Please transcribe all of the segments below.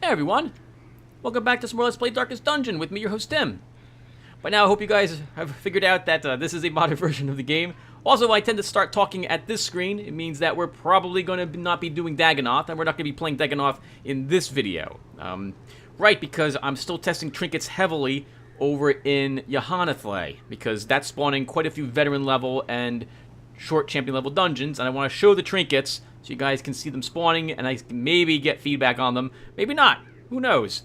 Hey everyone, welcome back to some more Let's Play Darkest Dungeon with me, your host Tim. By now I hope you guys have figured out that this is a modded version of the game. Also, I tend to start talking at this screen. It means that we're probably going to not be doing Dagonoth, and we're not going to be playing Dagonoth in this video. Right, because I'm still testing trinkets heavily over in Yahanathle, because that's spawning quite a few veteran level and short champion level dungeons, and I want to show the trinkets so you guys can see them spawning, and I can maybe get feedback on them. Maybe not. Who knows?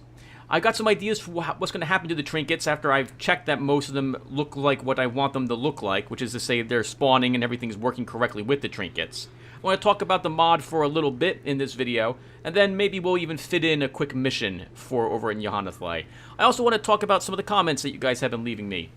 I got some ideas for what's going to happen to the trinkets after I've checked that most of them look like what I want them to look like, which is to say they're spawning and everything's working correctly with the trinkets. I want to talk about the mod for a little bit in this video, and then maybe we'll even fit in a quick mission for over in Yahanathle. I also want to talk about some of the comments that you guys have been leaving me,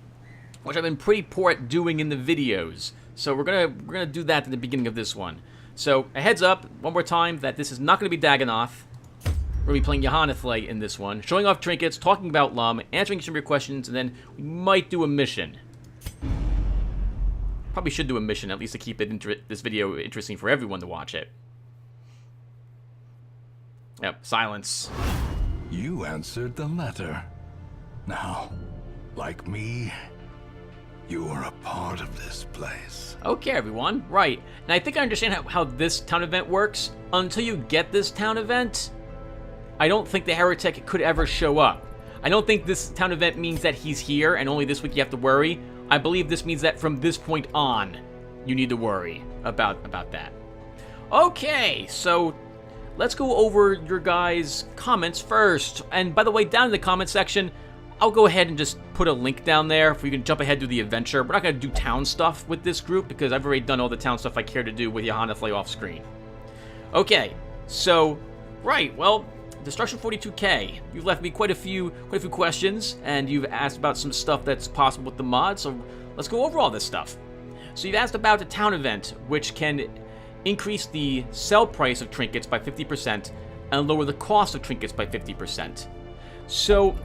which I've been pretty poor at doing in the videos. So we're gonna do that at the beginning of this one. So a heads up, one more time, that this is not going to be Dagonoth. We're going to be playing Yahanathle in this one, showing off trinkets, talking about LUNM, answering some of your questions, and then we might do a mission. Probably should do a mission, at least to keep this video interesting for everyone to watch it. Yep, silence. You answered the letter. Now, like me, you are a part of this place. Okay, everyone, right. And I think I understand how this town event works. Until you get this town event, I don't think the heretic could ever show up. I don't think this town event means that he's here and only this week you have to worry. I believe this means that from this point on, you need to worry about that. Okay, so let's go over your guys' comments first. And by the way, down in the comment section, I'll go ahead and just put a link down there for you can jump ahead to the adventure. We're not going to do town stuff with this group because I've already done all the town stuff I care to do with Yahanathle off screen. Okay, so, right, well, Destruction 42K. You've left me quite a few questions, and you've asked about some stuff that's possible with the mod, so let's go over all this stuff. So you've asked about a town event, which can increase the sell price of trinkets by 50% and lower the cost of trinkets by 50%. So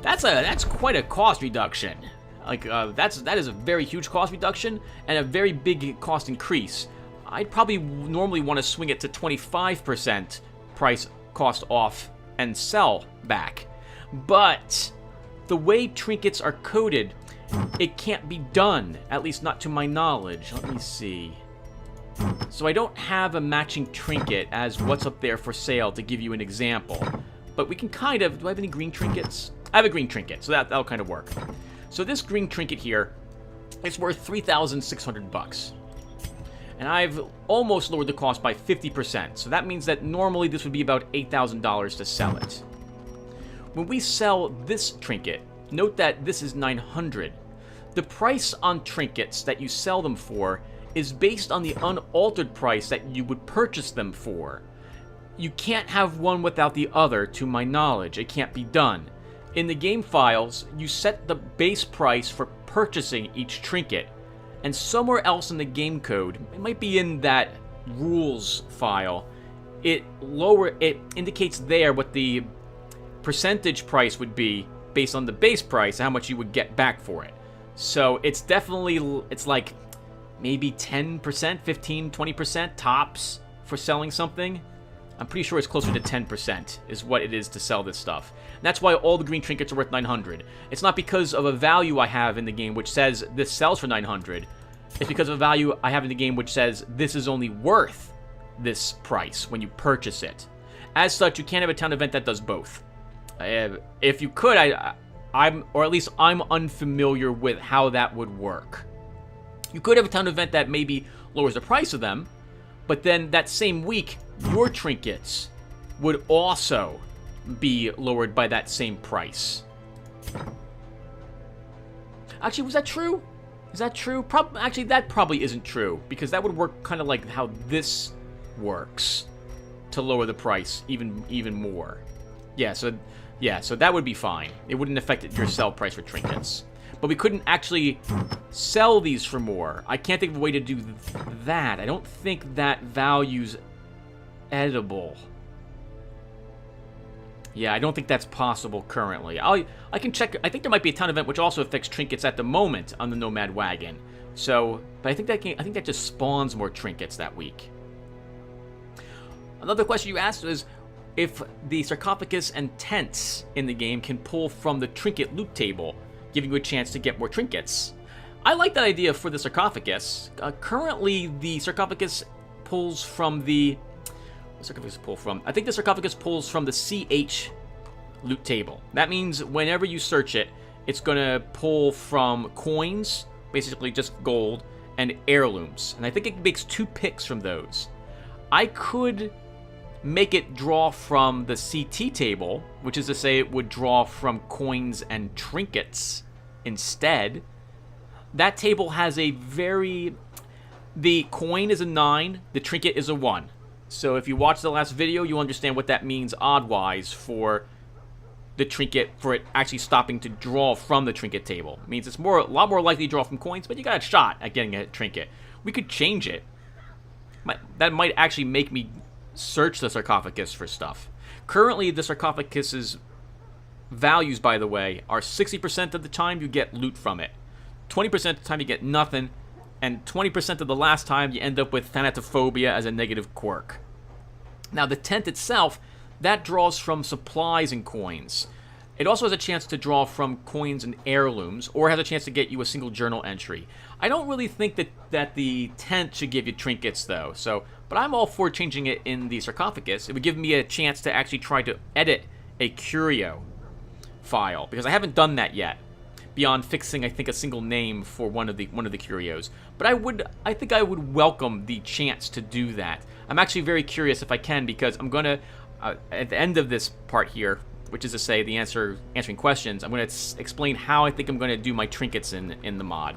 that's quite a cost reduction. Like that is a very huge cost reduction and a very big cost increase. I'd probably normally want to swing it to 25% price cost off and sell back. But the way trinkets are coded, it can't be done, at least not to my knowledge. Let me see. So I don't have a matching trinket as what's up there for sale to give you an example. But we can kind of, do I have any green trinkets? I have a green trinket, so that'll kind of work. So this green trinket here is worth 3,600 bucks. And I've almost lowered the cost by 50%. So that means that normally this would be about $8,000 to sell it. When we sell this trinket, note that this is 900. The price on trinkets that you sell them for is based on the unaltered price that you would purchase them for. You can't have one without the other, to my knowledge. It can't be done. In the game files, you set the base price for purchasing each trinket. And somewhere else in the game code, it might be in that rules file, it indicates there what the percentage price would be based on the base price, how much you would get back for it. So it's definitely, it's like maybe 10%, 15, 20% tops for selling something. I'm pretty sure it's closer to 10% is what it is to sell this stuff. And that's why all the green trinkets are worth 900. It's not because of a value I have in the game which says this sells for 900. It's because of a value I have in the game which says this is only worth this price when you purchase it. As such, you can't have a town event that does both. If you could, or at least I'm unfamiliar with how that would work. You could have a town event that maybe lowers the price of them, but then that same week, your trinkets would also be lowered by that same price. Actually, was that true? Is that true? Actually, that probably isn't true, because that would work kind of like how this works to lower the price even more. Yeah, so that would be fine. It wouldn't affect your sell price for trinkets. But we couldn't actually sell these for more. I can't think of a way to do that. I don't think that value's edible. Yeah, I don't think that's possible currently. I can check. I think there might be a town event which also affects trinkets at the moment on the Nomad Wagon. So, but I think that just spawns more trinkets that week. Another question you asked is, if the sarcophagus and tents in the game can pull from the trinket loot table, giving you a chance to get more trinkets. I like that idea for the sarcophagus. Currently, the sarcophagus pulls from the... What sarcophagus pull from? I think the sarcophagus pulls from the CH loot table. That means whenever you search it, it's going to pull from coins, basically just gold, and heirlooms. And I think it makes 2 picks from those. I could make it draw from the CT table, which is to say it would draw from coins and trinkets instead. That table has a very... The coin is a 9, the trinket is a 1. So if you watch the last video, you understand what that means odd-wise for the trinket, for it actually stopping to draw from the trinket table. It means it's a lot more likely to draw from coins, but you got a shot at getting a trinket. We could change it. That might actually make me search the sarcophagus for stuff. Currently, the sarcophagus's values, by the way, are 60% of the time you get loot from it, 20% of the time you get nothing, and 20% of the last time you end up with thanatophobia as a negative quirk. Now, the tent itself, that draws from supplies and coins. It also has a chance to draw from coins and heirlooms, or has a chance to get you a single journal entry. I don't really think that the tent should give you trinkets, though, but I'm all for changing it in the sarcophagus. It would give me a chance to actually try to edit a curio file, because I haven't done that yet, beyond fixing, I think, a single name for one of the curios. But I think I would welcome the chance to do that. I'm actually very curious if I can, because I'm gonna at the end of this part here, which is to say the answering questions, I'm going to explain how I think I'm going to do my trinkets in the mod.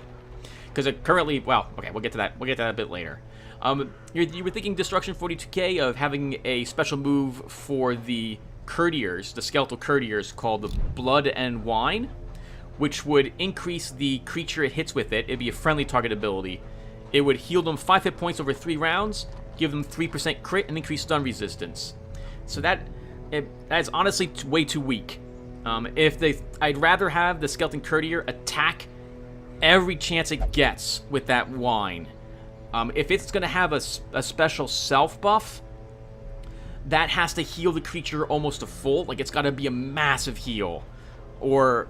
Because currently, well, okay, we'll get to that a bit later. You were thinking Destruction 42K of having a special move for the courtiers, the skeletal courtiers, called the Blood and Wine, which would increase the creature it hits with it. It'd be a friendly target ability. It would heal them 5 hit points over 3 rounds, give them 3% crit, and increase stun resistance. So that's honestly way too weak. I'd rather have the skeleton courtier attack every chance it gets with that wine. If it's going to have a special self buff, that has to heal the creature almost to full. Like, it's got to be a massive heal. Or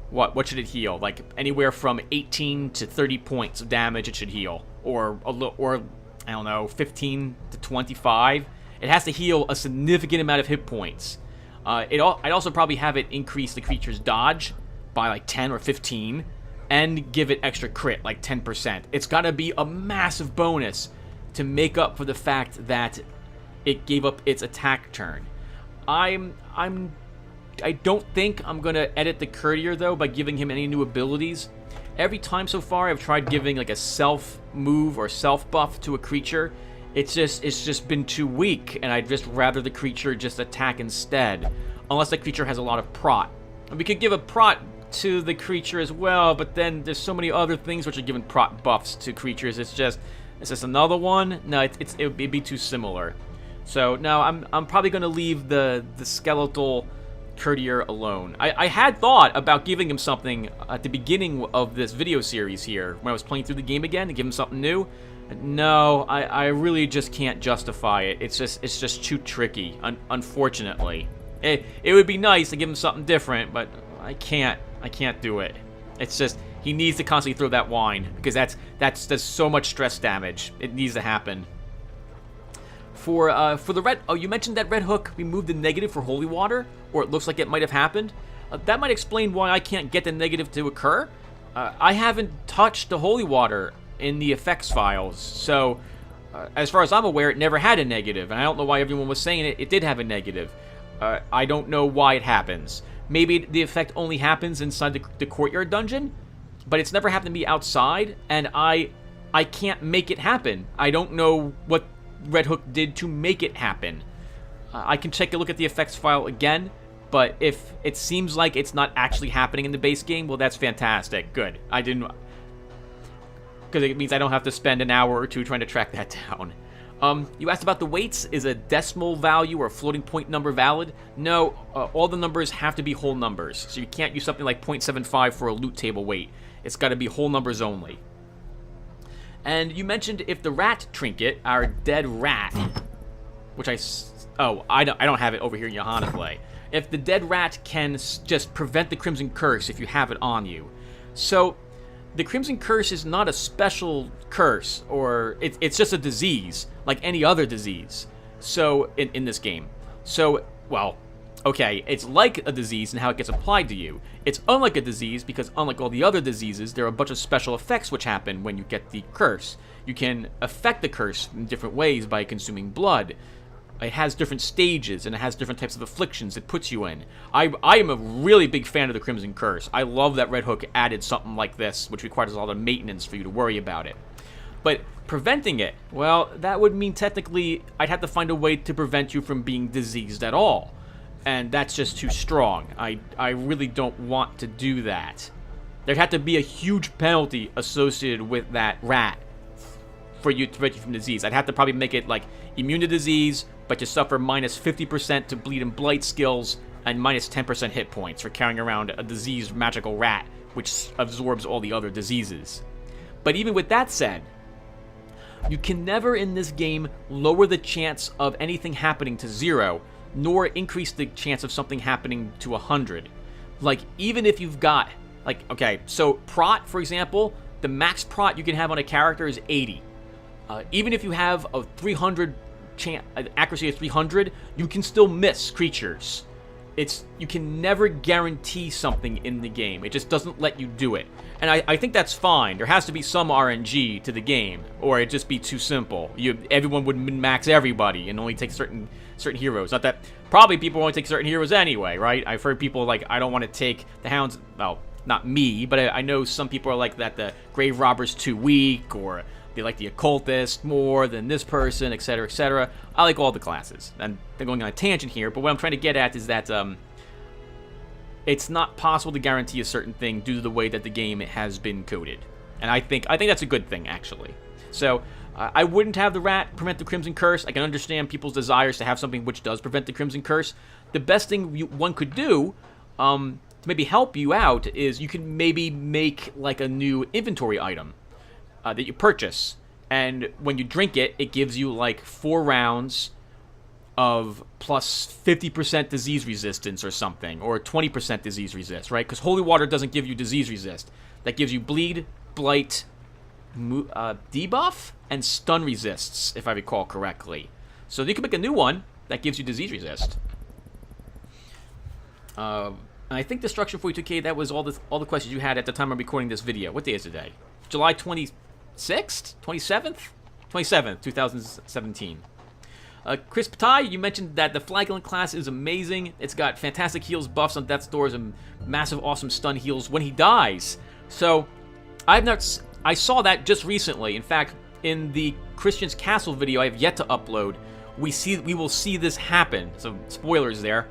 what should it heal? Like anywhere from 18 to 30 points of damage it should heal, or I don't know, 15 to 25. It has to heal a significant amount of hit points. I'd also probably have it increase the creature's dodge by like 10 or 15, and give it extra crit, like 10%. It's got to be a massive bonus to make up for the fact that it gave up its attack turn. I don't think I'm gonna edit the courtier though by giving him any new abilities. Every time so far I've tried giving like a self move or self buff to a creature, it's just been too weak, and I'd just rather the creature just attack instead, unless the creature has a lot of prot. And we could give a prot to the creature as well, but then there's so many other things which are giving prot buffs to creatures. It's just another one. No, it'd be too similar. So no, I'm probably gonna leave the skeletal courtier alone. I had thought about giving him something at the beginning of this video series here when I was playing through the game again, to give him something new. No, I really just can't justify it. It's just too tricky, unfortunately. It would be nice to give him something different, but I can't do it. It's just, he needs to constantly throw that wine, because that's so much stress damage. It needs to happen. For the red, oh, you mentioned that red hook removed the negative for holy water, or it looks like it might have happened. That might explain why I can't get the negative to occur. I haven't touched the holy water in the effects files, so as far as I'm aware, it never had a negative, and I don't know why everyone was saying it did have a negative. I don't know why it happens. Maybe the effect only happens inside the courtyard dungeon, but it's never happened to me outside, and I can't make it happen. I don't know what Red Hook did to make it happen. I can take a look at the effects file again, but if it seems like it's not actually happening in the base game, well, that's fantastic. Good. I didn't... because it means I don't have to spend an hour or two trying to track that down. You asked about the weights. Is a decimal value or a floating point number valid? No, all the numbers have to be whole numbers. So you can't use something like 0.75 for a loot table weight. It's got to be whole numbers only. And you mentioned if the rat trinket, our dead rat, which I Oh, I don't have it over here in Johanna Play. If the dead rat can just prevent the Crimson Curse if you have it on you. So, the Crimson Curse is not a special curse, or it's just a disease, like any other disease. So, in this game. So, well, okay, it's like a disease in how it gets applied to you. It's unlike a disease because unlike all the other diseases, there are a bunch of special effects which happen when you get the curse. You can affect the curse in different ways by consuming blood. It has different stages, and it has different types of afflictions it puts you in. I am a really big fan of the Crimson Curse. I love that Red Hook added something like this, which requires a lot of maintenance for you to worry about it. But preventing it, well, that would mean technically I'd have to find a way to prevent you from being diseased at all. And that's just too strong. I really don't want to do that. There'd have to be a huge penalty associated with that rat for you to prevent you from disease. I'd have to probably make it like immune to disease, but you suffer minus 50% to bleed and blight skills, and minus 10% hit points for carrying around a diseased magical rat, which absorbs all the other diseases. But even with that said, you can never in this game lower the chance of anything happening to 0, nor increase the chance of something happening to 100. Like, even if you've got, like, okay, so prot, for example, the max prot you can have on a character is 80. Even if you have a 300 accuracy of 300, you can still miss creatures. You can never guarantee something in the game. It just doesn't let you do it. And I think that's fine. There has to be some RNG to the game, or it'd just be too simple. Everyone would min-max everybody and only take certain heroes. Not that probably people only take certain heroes anyway, right? I've heard people like, I don't want to take the hounds. Well, not me, but I know some people are like that. The grave robber's too weak, or they like the occultist more than this person, etc., etc. I like all the classes. And I'm going on a tangent here, but what I'm trying to get at is that it's not possible to guarantee a certain thing due to the way that the game has been coded. And I think that's a good thing, actually. So, I wouldn't have the rat prevent the Crimson Curse. I can understand people's desires to have something which does prevent the Crimson Curse. The best thing one could do to maybe help you out is you can maybe make like a new inventory item that you purchase. And when you drink it, it gives you like 4 rounds of plus 50% disease resistance or something, or 20% disease resist, right? Because holy water doesn't give you disease resist. That gives you bleed, blight, debuff, and stun resists, if I recall correctly. So you can make a new one that gives you disease resist. And I think Destruction 42K, that was all the questions you had at the time I'm recording this video. What day is today? July 26th? 27th? 27th, 2017. Chris Patai, you mentioned that the Flagellant class is amazing. It's got fantastic heals, buffs on death's doors, and massive awesome stun heals when he dies. So, I saw that just recently. In fact, in the Christian's Castle video I have yet to upload, we will see this happen. So, spoilers there.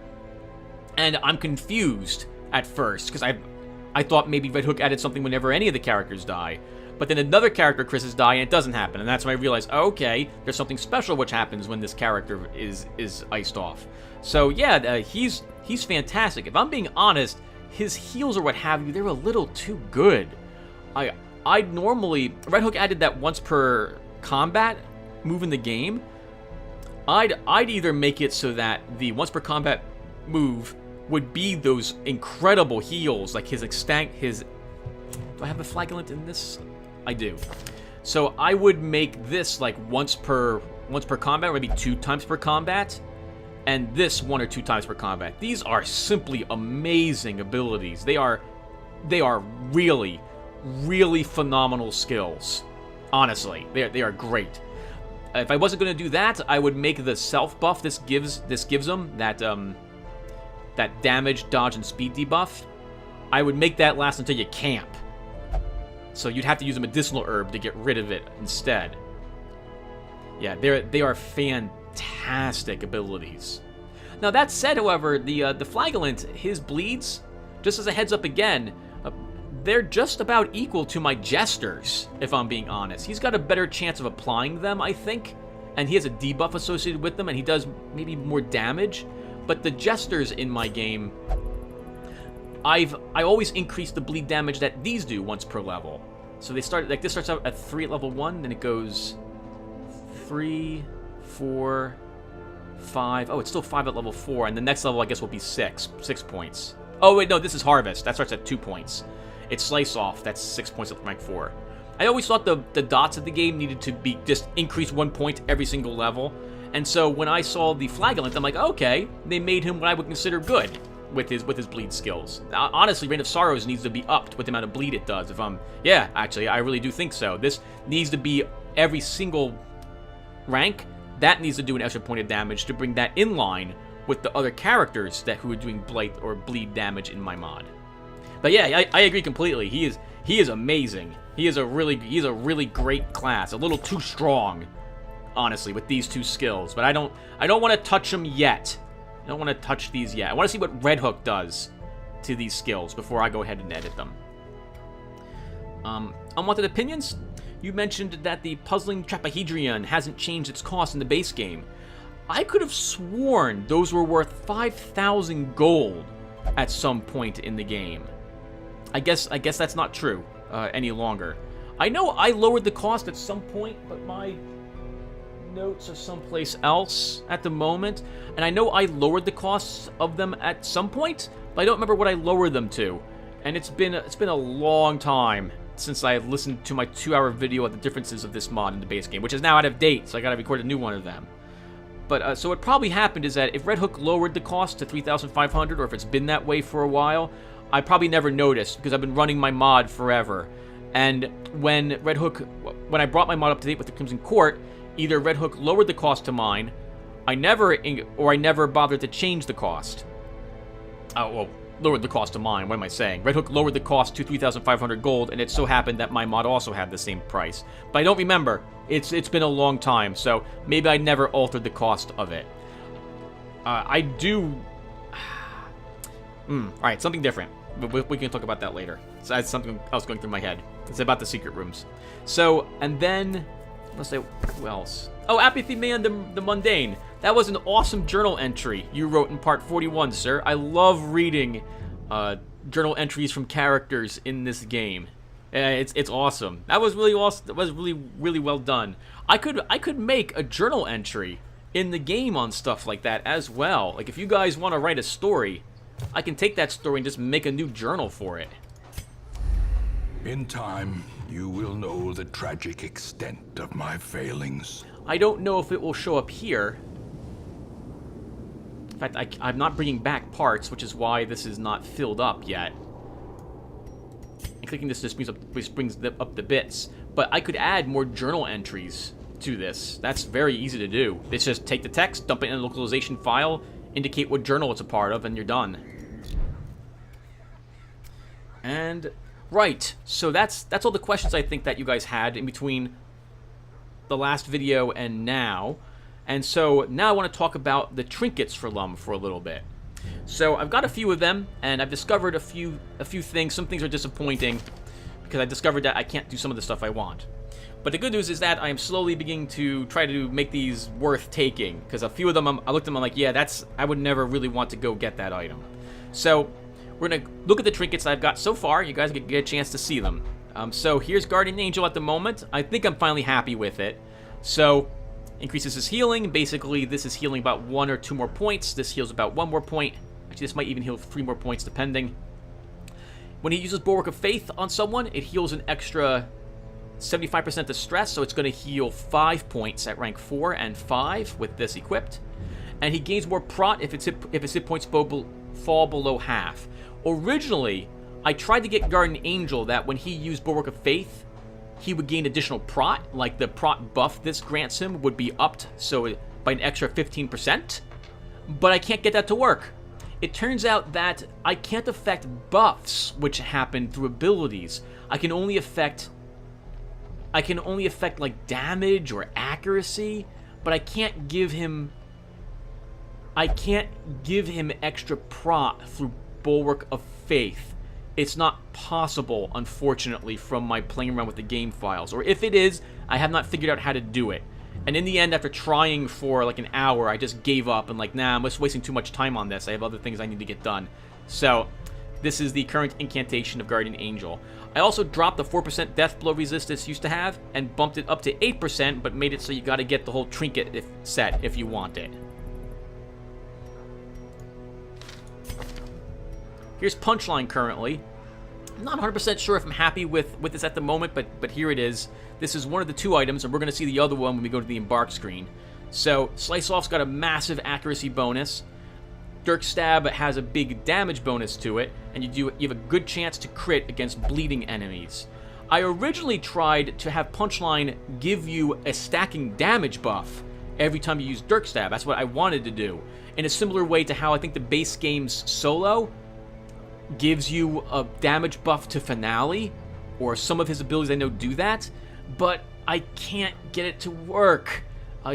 And I'm confused at first, because I thought maybe Red Hook added something whenever any of the characters die. But then another character, Chris's, die, and it doesn't happen. And that's when I realized, oh, okay, there's something special which happens when this character is iced off. So, yeah, he's fantastic. If I'm being honest, his heals or what have you, they're a little too good. I'd normally... Red Hook added that once per combat move in the game. I'd either make it so that the once per combat move would be those incredible heals, like his do I have a Flagellant in this? I do. So I would make this like once per combat, or maybe 2 times per combat, and this 1 or 2 times per combat. These are simply amazing abilities. They are really, really phenomenal skills. Honestly, they are great. If I wasn't going to do that, I would make the self buff this gives them, that damage, dodge, and speed debuff. I would make that last until you camp. So you'd have to use a medicinal herb to get rid of it instead. Yeah, they are fantastic abilities. Now that said, however, the Flagellant, his bleeds, just as a heads up again, they're just about equal to my Jesters, if I'm being honest. He's got a better chance of applying them, I think, and he has a debuff associated with them, and he does maybe more damage. But the Jesters in my game, I always increase the bleed damage that these do once per level. So they start, like, this starts out at 3 at level 1, then it goes 3, 4, 5. Oh, it's still 5 at level 4, and the next level I guess will be 6 points. Oh wait, no, this is Harvest. That starts at 2 points. It's Slice Off. That's 6 points at rank 4. I always thought the dots of the game needed to be just increase 1 point every single level. And so when I saw the Flagellant, I'm like, okay, they made him what I would consider good with his bleed skills. Honestly, Reign of Sorrows needs to be upped with the amount of bleed it does. Yeah, actually, I really do think so. This needs to be every single rank. That needs to do an extra point of damage to bring that in line with the other characters who are doing blight or bleed damage in my mod. But yeah, I agree completely. He is amazing. He's a really great class. A little too strong, honestly, with these 2 skills. But I don't want to touch them yet. I don't want to touch these yet. I want to see what Red Hook does to these skills before I go ahead and edit them. Unwanted opinions? You mentioned that the puzzling Trapahedron hasn't changed its cost in the base game. I could have sworn those were worth 5,000 gold at some point in the game. I guess that's not true any longer. I know I lowered the cost at some point, but my notes are someplace else at the moment. And I know I lowered the costs of them at some point, but I don't remember what I lowered them to. And it's been a long time since I listened to my 2-hour video of the differences of this mod in the base game, which is now out of date, so I gotta record a new one of them. But, so what probably happened is that if Red Hook lowered the cost to 3,500, or if it's been that way for a while, I probably never noticed, because I've been running my mod forever. And when I brought my mod up to date with the Crimson Court, either Red Hook lowered the cost to mine, I never bothered to change the cost. Oh, well, lowered the cost to mine, what am I saying? Red Hook lowered the cost to 3,500 gold, and it so happened that my mod also had the same price. But I don't remember. It's been a long time, so maybe I never altered the cost of it. I do... Alright, something different. We can talk about that later. So that's something else going through my head. It's about the secret rooms. So, and then... Let's say, who else? Oh, Apathy Man the Mundane. That was an awesome journal entry you wrote in part 41, sir. I love reading journal entries from characters in this game. It's awesome. That was really awesome. That was really well done. I could make a journal entry in the game on stuff like that as well. Like if you guys want to write a story, I can take that story and just make a new journal for it. In time, you will know the tragic extent of my failings. I don't know if it will show up here. In fact, I'm not bringing back parts, which is why this is not filled up yet. And clicking this just brings up the bits. But I could add more journal entries to this. That's very easy to do. It's just take the text, dump it in a localization file, indicate what journal it's a part of, and you're done. And... right, so that's all the questions I think that you guys had in between the last video and now. And so now I want to talk about the trinkets for LUM for a little bit. So I've got a few of them, and I've discovered a few things. Some things are disappointing because I discovered that I can't do some of the stuff I want. But the good news is that I am slowly beginning to try to make these worth taking, because a few of them I looked at them, I'm like, yeah, I would never really want to go get that item. So we're going to look at the trinkets I've got so far. You guys get a chance to see them. So here's Guardian Angel at the moment. I think I'm finally happy with it. So increases his healing. Basically, this is healing about 1 or 2 more points. This heals about 1 more point. Actually, this might even heal 3 more points, depending. When he uses Bulwark of Faith on someone, it heals an extra 75% of stress, so it's going to heal 5 points at rank 4 and 5 with this equipped. And he gains more prot if his hit points fall below half. Originally, I tried to get Guardian Angel that when he used Bulwark of Faith, he would gain additional prot, like the prot buff this grants him would be upped so by an extra 15%, but I can't get that to work. It turns out that I can't affect buffs which happen through abilities. I can only affect like damage or accuracy, but I can't give him extra prot through Bulwark of Faith. It's not possible, unfortunately, from my playing around with the game files. Or if it is, I have not figured out how to do it. And in the end, after trying for like an hour, I just gave up and like, nah, I'm just wasting too much time on this. I have other things I need to get done. So, this is the current incantation of Guardian Angel. I also dropped the 4% death blow resist this used to have and bumped it up to 8%, but made it so you gotta get the whole trinket set if you want it. Here's Punchline currently. I'm not 100% sure if I'm happy with this at the moment, but here it is. This is one of the 2 items, and we're going to see the other one when we go to the embark screen. So, Slice Off's got a massive accuracy bonus. Dirk Stab has a big damage bonus to it, and you have a good chance to crit against bleeding enemies. I originally tried to have Punchline give you a stacking damage buff every time you use Dirk Stab. That's what I wanted to do. In a similar way to how I think the base game's solo gives you a damage buff to Finale, or some of his abilities I know do that, but I can't get it to work.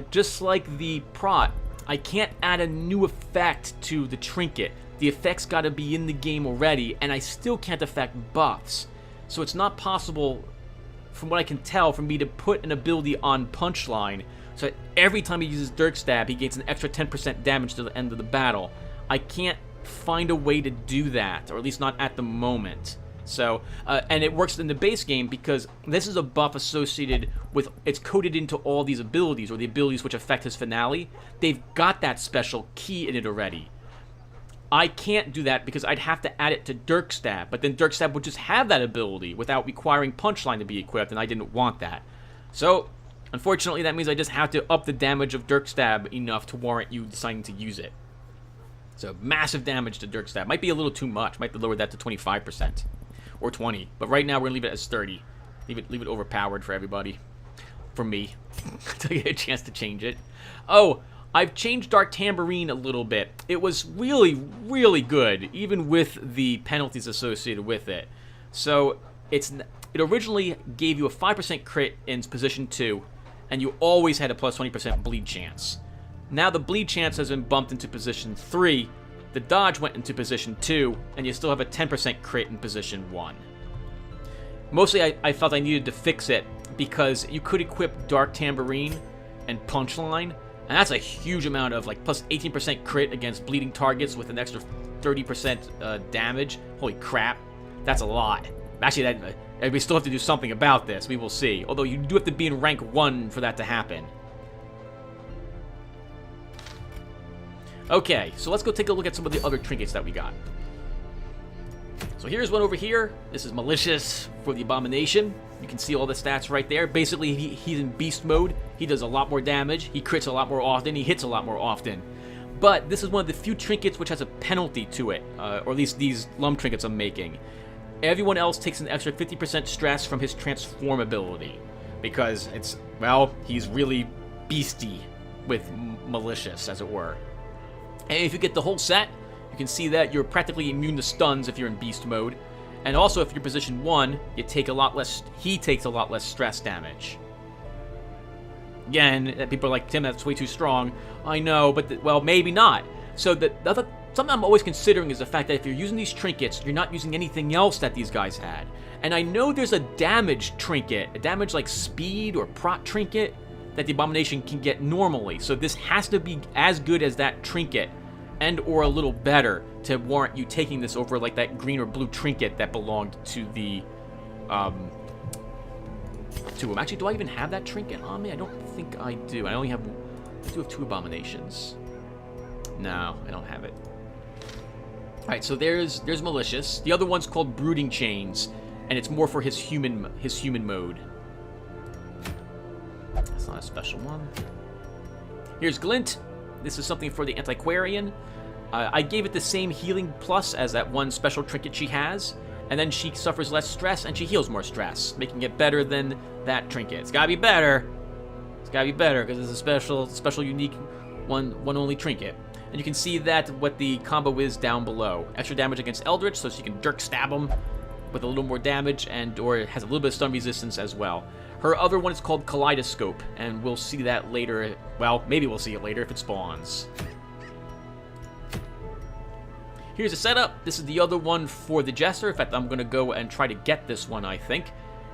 Just like the Prot, I can't add a new effect to the trinket. The effect's gotta be in the game already, and I still can't affect buffs. So it's not possible, from what I can tell, for me to put an ability on Punchline, so that every time he uses Dirk Stab, he gains an extra 10% damage to the end of the battle. I can't find a way to do that, or at least not at the moment. So, and it works in the base game because this is a buff associated with, it's coded into all these abilities, or the abilities which affect his Finale. They've got that special key in it already. I can't do that because I'd have to add it to Dirk Stab, but then Dirk Stab would just have that ability without requiring Punchline to be equipped, and I didn't want that. So, unfortunately, that means I just have to up the damage of Dirk Stab enough to warrant you deciding to use it. So, massive damage to Dirk Stab. Might be a little too much. Might lower that to 25%. Or 20. But right now, we're going to leave it as 30. Leave it overpowered for everybody. For me. Until you get a chance to change it. Oh, I've changed Dark Tambourine a little bit. It was really, really good, even with the penalties associated with it. So, it originally gave you a 5% crit in position 2, and you always had a plus 20% bleed chance. Now the bleed chance has been bumped into position 3, the dodge went into position 2, and you still have a 10% crit in position 1. Mostly I felt I needed to fix it because you could equip Dark Tambourine and Punchline, and that's a huge amount of, like, plus 18% crit against bleeding targets with an extra 30% damage. Holy crap, that's a lot. Actually, we still have to do something about this, we will see. Although you do have to be in rank 1 for that to happen. Okay, so let's go take a look at some of the other trinkets that we got. So here's one over here. This is Malicious for the Abomination. You can see all the stats right there. Basically, he's in beast mode. He does a lot more damage. He crits a lot more often. He hits a lot more often. But this is one of the few trinkets which has a penalty to it, or at least these LUNM trinkets I'm making. Everyone else takes an extra 50% stress from his transform ability. Because it's, well, he's really beasty with Malicious, as it were. And if you get the whole set, you can see that you're practically immune to stuns if you're in beast mode. And also, if you're position 1, he takes a lot less stress damage. Again, people are like, Tim, that's way too strong. I know, but, well, maybe not. So something I'm always considering is the fact that if you're using these trinkets, you're not using anything else that these guys had. And I know there's a damage trinket, a damage like speed or prot trinket, that the Abomination can get normally. So this has to be as good as that trinket, and or a little better, to warrant you taking this over like that green or blue trinket that belonged to the to him. Actually, do I even have that trinket on me? I don't think I do. I do have 2 Abominations. No, I don't have it. Alright, so there's Malicious. The other one's called Brooding Chains, and it's more for his human mode. That's not a special one. Here's Glint. This is something for the Antiquarian. I gave it the same healing plus as that one special trinket she has, and then she suffers less stress and she heals more stress, making it better than that trinket. It's gotta be better. It's gotta be better because it's a special, unique, one only trinket. And you can see that what the combo is down below. Extra damage against Eldritch, so she can Dirk Stab him with a little more damage, or it has a little bit of stun resistance as well. Her other one is called Kaleidoscope, and we'll see that later. Well, maybe we'll see it later if it spawns. Here's a setup. This is the other one for the Jester. In fact, I'm going to go and try to get this one, I think.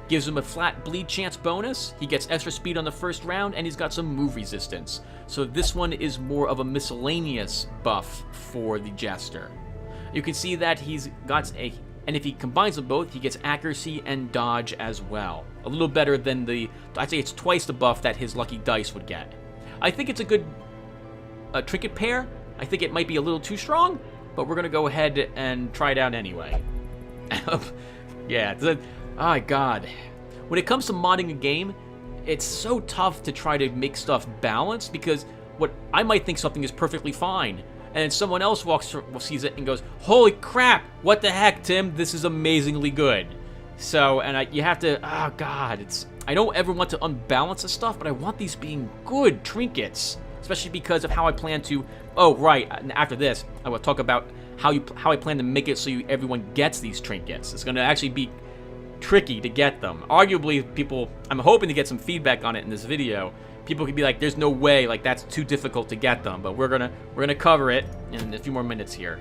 Gives him a flat bleed chance bonus. He gets extra speed on the first round, and he's got some move resistance. So this one is more of a miscellaneous buff for the Jester. You can see that he's got a... And if he combines them both, he gets accuracy and dodge as well. A little better than I'd say it's twice the buff that his lucky dice would get. I think it's a good trinket pair. I think it might be a little too strong, but we're going to go ahead and try it out anyway. Yeah, oh my god. When it comes to modding a game, it's so tough to try to make stuff balanced, because what I might think something is perfectly fine, and then someone else sees it and goes, holy crap, what the heck, Tim, this is amazingly good. So, and you have to, oh god, I don't ever want to unbalance the stuff, but I want these being good trinkets, especially because of how I plan to, oh right, after this, I will talk about how I plan to make it so everyone gets these trinkets. It's going to actually be tricky to get them. Arguably, I'm hoping to get some feedback on it in this video. People could be like, there's no way, like that's too difficult to get them, but we're gonna cover it in a few more minutes here.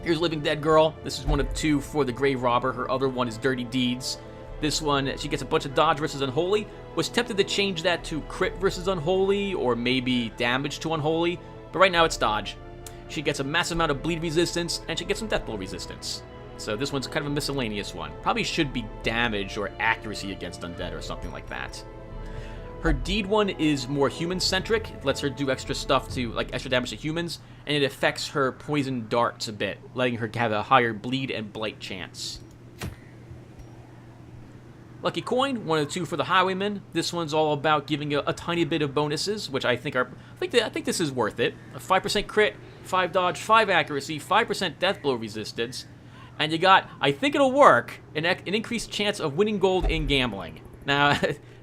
Here's Living Dead Girl. This is one of 2 for the Grave Robber. Her other one is Dirty Deeds. This one, she gets a bunch of dodge versus Unholy. Was tempted to change that to crit versus Unholy, or maybe damage to Unholy, but right now it's dodge. She gets a massive amount of bleed resistance, and she gets some death blow resistance. So this one's kind of a miscellaneous one. Probably should be damage or accuracy against undead or something like that. Her deed one is more human-centric. It lets her do extra stuff to, like, extra damage to humans, and it affects her poison darts a bit, letting her have a higher bleed and blight chance. Lucky Coin, 1 of 2 for the Highwayman. This one's all about giving a tiny bit of bonuses, which I think this is worth it. A 5% crit, 5 dodge, 5 accuracy, 5% death blow resistance, and you got, I think it'll work, an increased chance of winning gold in gambling. Now,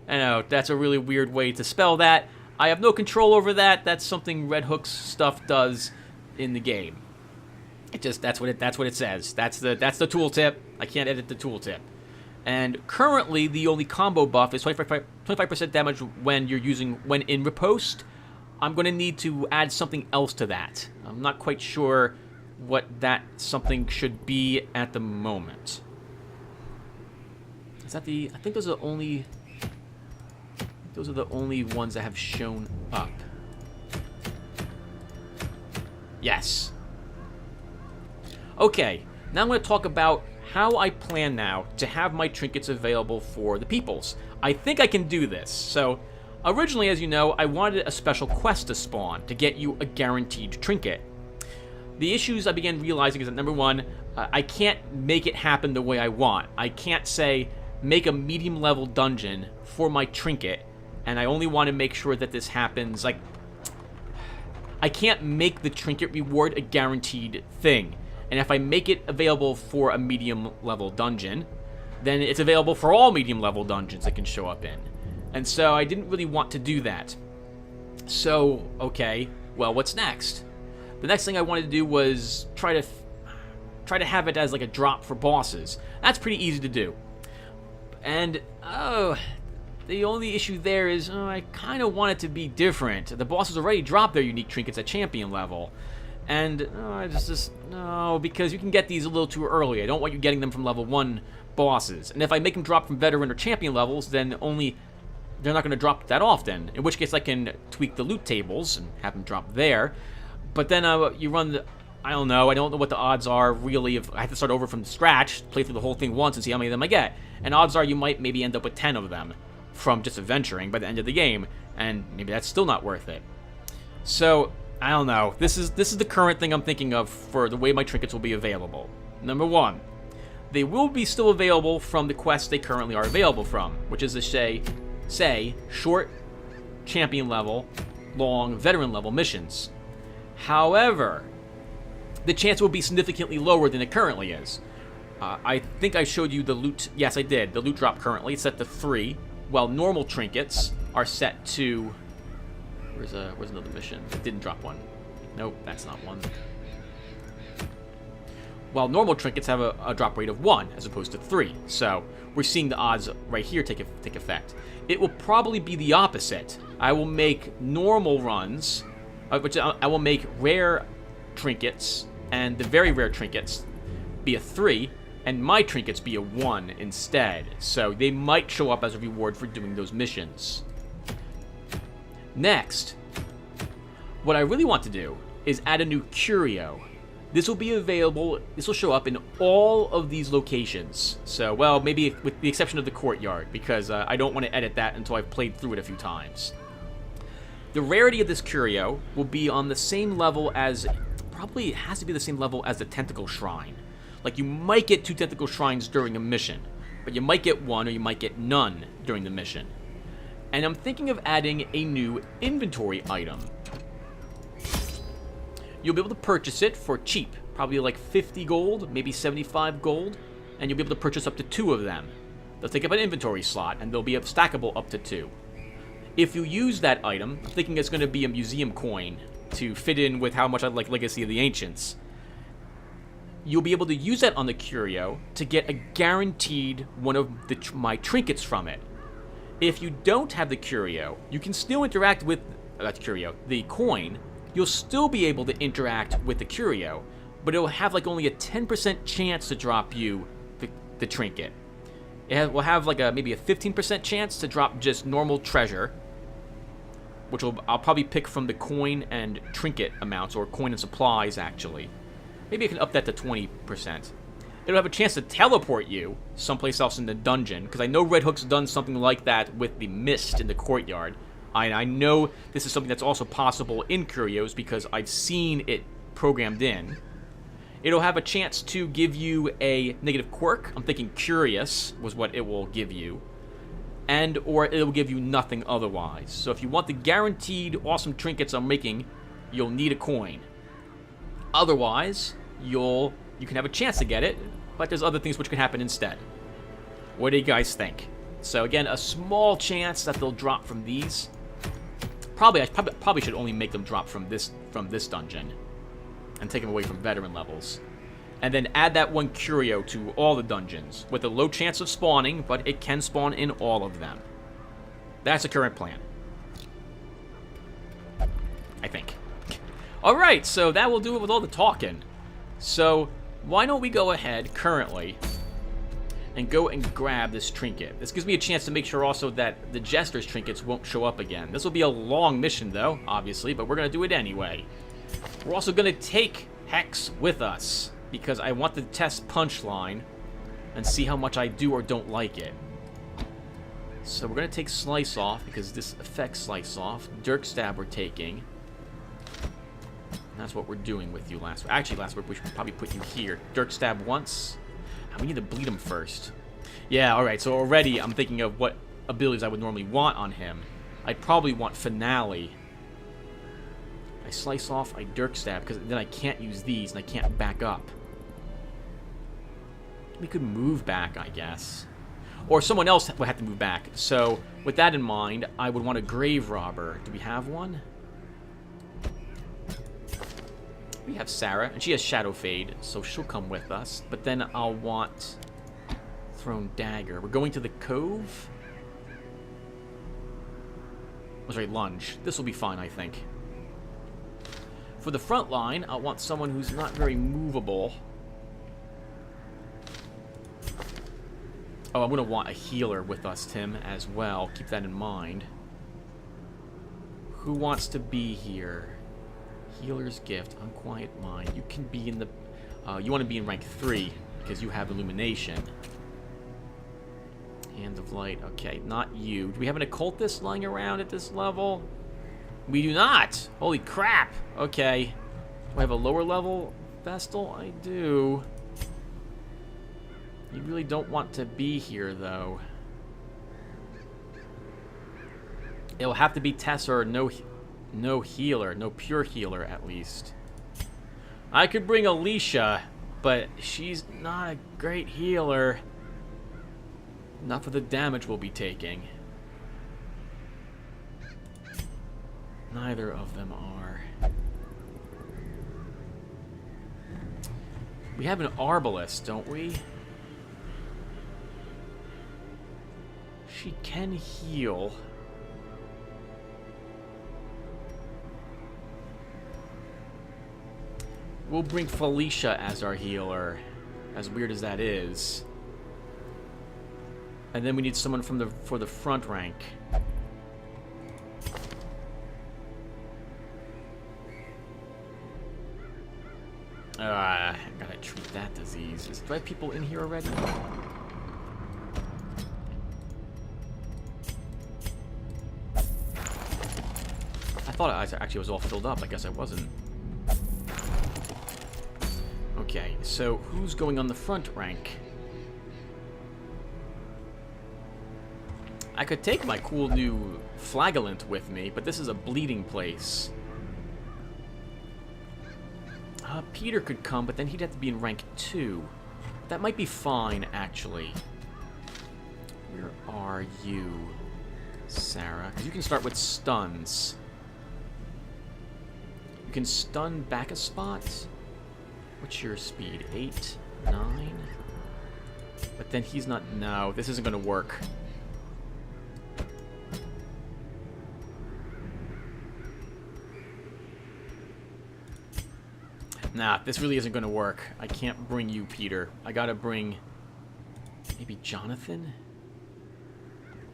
I know, that's a really weird way to spell that. I have no control over that. That's something Red Hook's stuff does in the game. That's what it says. That's the tooltip. I can't edit the tooltip. And currently, the only combo buff is 25% damage when in riposte. I'm going to need to add something else to that. I'm not quite sure what that something should be at the moment. Is that I think those are the only ones that have shown up. Yes. Okay, now I'm going to talk about how I plan now to have my trinkets available for the peoples. I think I can do this. So, originally, as you know, I wanted a special quest to spawn to get you a guaranteed trinket. The issues I began realizing is that, number one, I can't make it happen the way I want. I can't say, make a medium-level dungeon for my trinket, and I only want to make sure that this happens, like, I can't make the trinket reward a guaranteed thing. And if I make it available for a medium-level dungeon, then it's available for all medium-level dungeons it can show up in. And so I didn't really want to do that. So, okay, well, what's next? The next thing I wanted to do was try to have it as like a drop for bosses. That's pretty easy to do. And, the only issue there is, I kind of want it to be different. The bosses already drop their unique trinkets at champion level. And, no, because you can get these a little too early. I don't want you getting them from level 1 bosses. And if I make them drop from veteran or champion levels, then they're not going to drop that often. In which case I can tweak the loot tables and have them drop there. But then you run I don't know what the odds are really if I have to start over from scratch, play through the whole thing once and see how many of them I get. And odds are you might maybe end up with 10 of them from just adventuring by the end of the game, and maybe that's still not worth it. So, I don't know. This is the current thing I'm thinking of for the way my trinkets will be available. Number 1, they will be still available from the quests they currently are available from, which is to say short champion level, long veteran level missions. However, the chance will be significantly lower than it currently is. I think I showed you the loot. Yes, I did. The loot drop currently is set to 3, while normal trinkets are set to... Where's another mission? It didn't drop one. Nope, that's not one. While normal trinkets have a drop rate of 1 as opposed to 3. So we're seeing the odds right here take effect. It will probably be the opposite. I will make normal runs, which I will make rare trinkets and the very rare trinkets be a 3, and my trinkets be a 1 instead. So they might show up as a reward for doing those missions. Next, what I really want to do is add a new curio. This will be available, this will show up in all of these locations. So, well, maybe with the exception of the courtyard, because I don't want to edit that until I've played through it a few times. The rarity of this curio will be on the same level as probably has to be the same level as the tentacle shrine. Like, you might get 2 tentacle shrines during a mission, but you might get 1 or you might get none during the mission. And I'm thinking of adding a new inventory item. You'll be able to purchase it for cheap, probably like 50 gold, maybe 75 gold, and you'll be able to purchase up to 2 of them. They'll take up an inventory slot, and they'll be stackable up to 2. If you use that item, I'm thinking it's going to be a museum coin to fit in with how much I like Legacy of the Ancients. You'll be able to use that on the curio to get a guaranteed one of my trinkets from it. If you don't have the curio, you can still interact with the coin. You'll still be able to interact with the curio, but it'll have like only a 10% chance to drop you the trinket. Will have like maybe a 15% chance to drop just normal treasure, which I'll probably pick from the coin and trinket amounts, or coin and supplies, actually. Maybe I can up that to 20%. It'll have a chance to teleport you someplace else in the dungeon, because I know Red Hook's done something like that with the mist in the courtyard. I know this is something that's also possible in curios, because I've seen it programmed in. It'll have a chance to give you a negative quirk. I'm thinking curious was what it will give you. Or it'll give you nothing otherwise. So if you want the guaranteed awesome trinkets I'm making, you'll need a coin. Otherwise, you can have a chance to get it, but there's other things which can happen instead. What do you guys think? So again, a small chance that they'll drop from these. I probably should only make them drop from this dungeon, and take them away from veteran levels. And then add that one curio to all the dungeons, with a low chance of spawning, but it can spawn in all of them. That's the current plan, I think. Alright, so that will do it with all the talking. So, why don't we go ahead, currently, and go and grab this trinket. This gives me a chance to make sure also that the Jester's trinkets won't show up again. This will be a long mission, though, obviously, but we're going to do it anyway. We're also going to take Hex with us, because I want to test Punchline and see how much I do or don't like it. So we're going to take Slice Off, because this affects Slice Off. Dirk Stab we're taking. And that's what we're doing with you last week. Actually, last week we should probably put you here. Dirk Stab once. We need to bleed him first. Yeah, alright, so already I'm thinking of what abilities I would normally want on him. I'd probably want Finale. I Slice Off, I Dirk Stab, because then I can't use these and I can't back up. We could move back, I guess. Or someone else would have to move back. So, with that in mind, I would want a Grave Robber. Do we have one? We have Sarah, and she has Shadow Fade, so she'll come with us. But then I'll want Thrown Dagger. We're going to the Cove? Oh, sorry, Lunge. This will be fine, I think. For the front line, I'll want someone who's not very movable. Oh, I'm going to want a healer with us, Tim, as well. Keep that in mind. Who wants to be here? Healer's Gift, Unquiet Mind. You can be in the... you want to be in rank 3, because you have Illumination. Hand of Light. Okay, not you. Do we have an Occultist lying around at this level? We do not! Holy crap! Okay. Do I have a lower level Vestal? I do. You really don't want to be here, though. It'll have to be Tessa or no healer. No pure healer, at least. I could bring Alicia, but she's not a great healer. Not for the damage we'll be taking. Neither of them are. We have an Arbalest, don't we? She can heal. We'll bring Felicia as our healer, as weird as that is. And then we need someone for the front rank. I gotta treat that disease. Do I have people in here already? I thought I actually was all filled up. I guess I wasn't. Okay, so who's going on the front rank? I could take my cool new flagellant with me, but this is a bleeding place. Peter could come, but then he'd have to be in rank 2. That might be fine, actually. Where are you, Sarah? Because you can start with stuns. You can stun back a spot. What's your speed? 8? 9? But then he's not... No, this isn't going to work. Nah, this really isn't going to work. I can't bring you, Peter. I gotta bring... maybe Jonathan?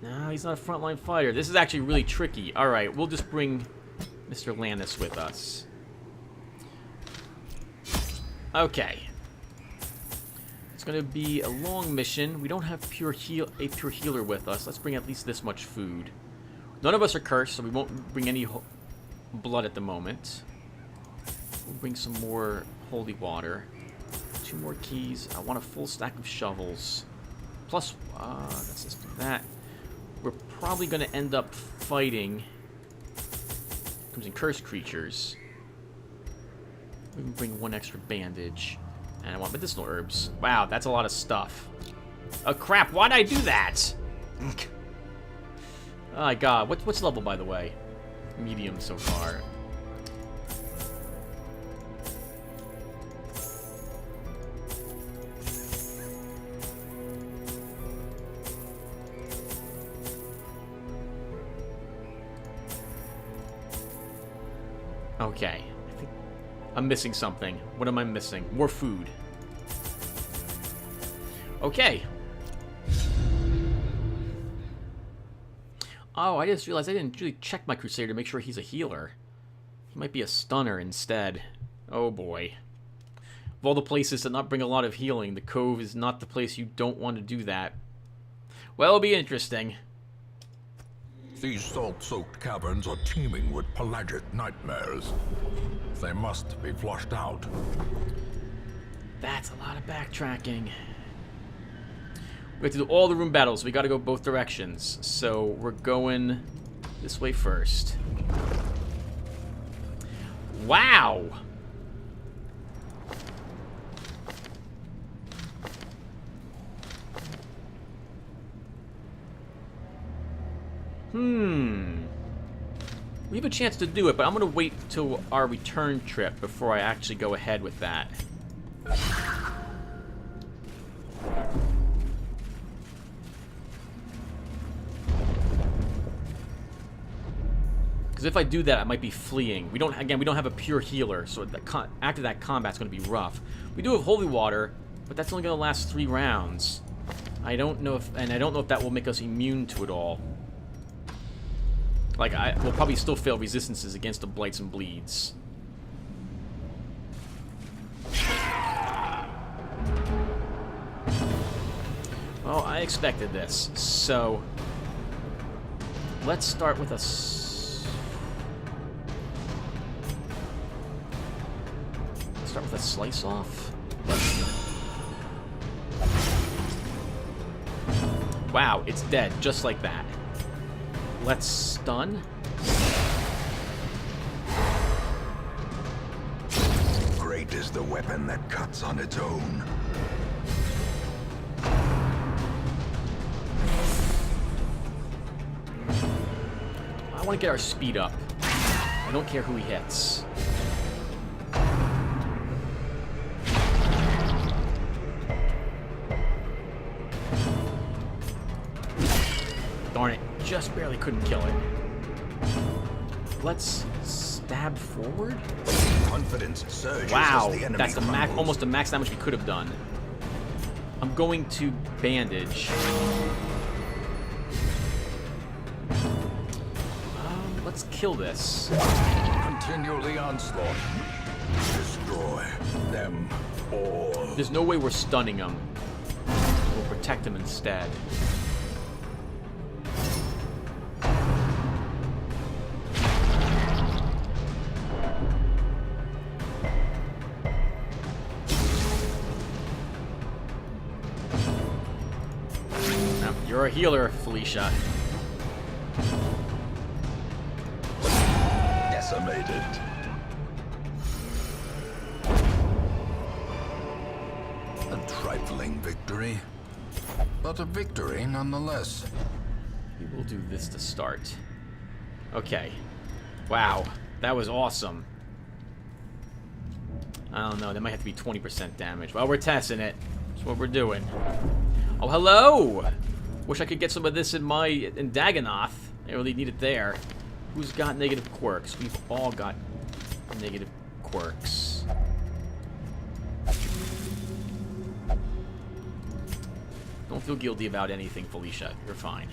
No, he's not a frontline fighter. This is actually really tricky. Alright, we'll just bring Mr. Lannis with us. Okay. It's going to be a long mission. We don't have a pure healer with us. Let's bring at least this much food. None of us are cursed, so we won't bring any blood at the moment. We'll bring some more holy water. 2 more keys. I want a full stack of shovels. Plus, let's just do that. We're probably going to end up fighting... comes in cursed creatures. We can bring 1 extra bandage. And I want medicinal herbs. Wow, that's a lot of stuff. Oh, crap. Why'd I do that? Oh, my God. What's level, by the way? Medium so far. Okay. I think I'm missing something. What am I missing? More food. Okay. Oh, I just realized I didn't really check my Crusader to make sure he's a healer. He might be a stunner instead. Oh boy. Of all the places to not bring a lot of healing, the Cove is not the place you don't want to do that. Well, it'll be interesting. These salt-soaked caverns are teeming with pelagic nightmares. They must be flushed out. That's a lot of backtracking. We have to do all the room battles. We got to go both directions. So we're going this way first. Wow! We have a chance to do it, but I'm going to wait till our return trip before I actually go ahead with that. Because if I do that, I might be fleeing. We don't have a pure healer, so after that combat's going to be rough. We do have holy water, but that's only going to last 3 rounds. I don't know if that will make us immune to it all. Like, we'll probably still fail resistances against the blights and bleeds. Well, I expected this. So, let's start with a... start with a slice off. Wow, it's dead, just like that. Let's stun. Great is the weapon that cuts on its own. I want to get our speed up. I don't care who he hits. Darn it. Just barely couldn't kill it. Let's stab forward. Confidence surges. Wow, as the enemy that's the crumbles. almost the max damage we could have done. I'm going to bandage. Let's kill this. Continue the onslaught. Destroy them all. There's no way we're stunning him. We'll protect him instead. You're a healer, Felicia. Decimated. A trifling victory, but a victory nonetheless. We will do this to start. Okay. Wow, that was awesome. I don't know, that might have to be 20% damage. Well, we're testing it. That's what we're doing. Oh, hello! Wish I could get some of this in Dagonoth. I really need it there. Who's got negative quirks? We've all got negative quirks. Don't feel guilty about anything, Felicia. You're fine.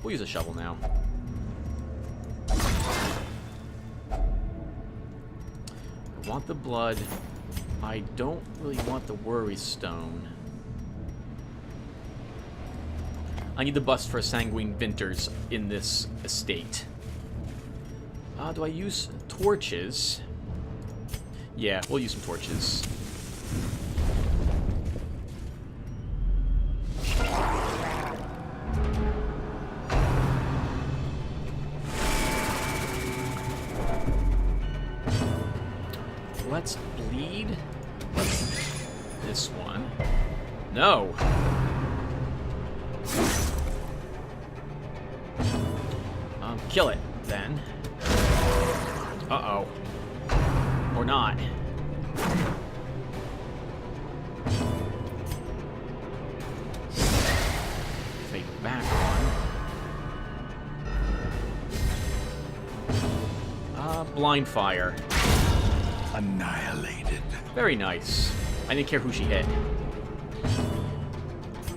We'll use a shovel now. I want the blood. I don't really want the worry stone. I need the bust for sanguine vinters in this estate. Do I use torches? Yeah, we'll use some torches. Let's bleed this one. No. Kill it then. Uh-oh. Or not. Fade back on. Blind fire. Annihilated. Very nice. I didn't care who she hit.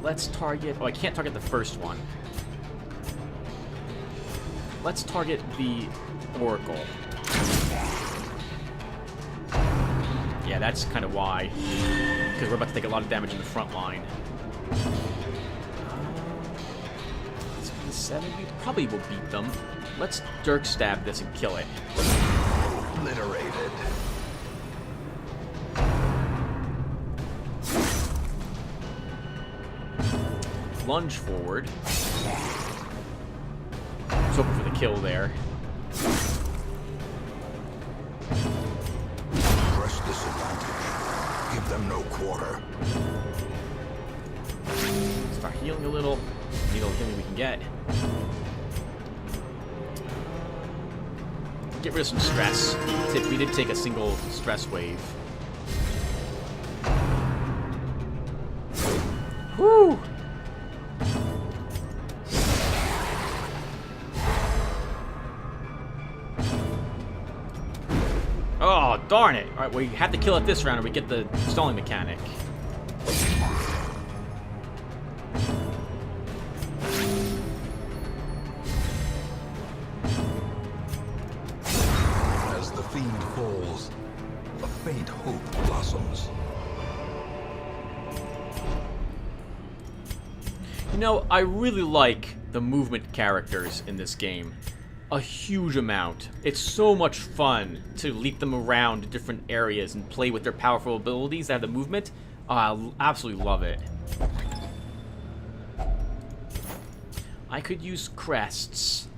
Let's target... Oh, I can't target the first one. Let's target the Oracle. Yeah, that's kind of why. Because we're about to take a lot of damage in the front line. Speed 7, we probably will beat them. Let's Dirk Stab this and kill it. Obliterated. Lunge forward. I was hoping for the kill there. Press this advantage. Give them no quarter. Start healing a little. Need all the healing we can get. Get rid of some stress. We did take a single stress wave. Whew! Oh, darn it. Alright, we have to kill it this round or we get the stalling mechanic. As the fiend falls, a faint hope blossoms. You know, I really like the movement characters in this game. A huge amount. It's so much fun to leap them around to different areas and play with their powerful abilities that have the movement. I absolutely love it. I could use crests.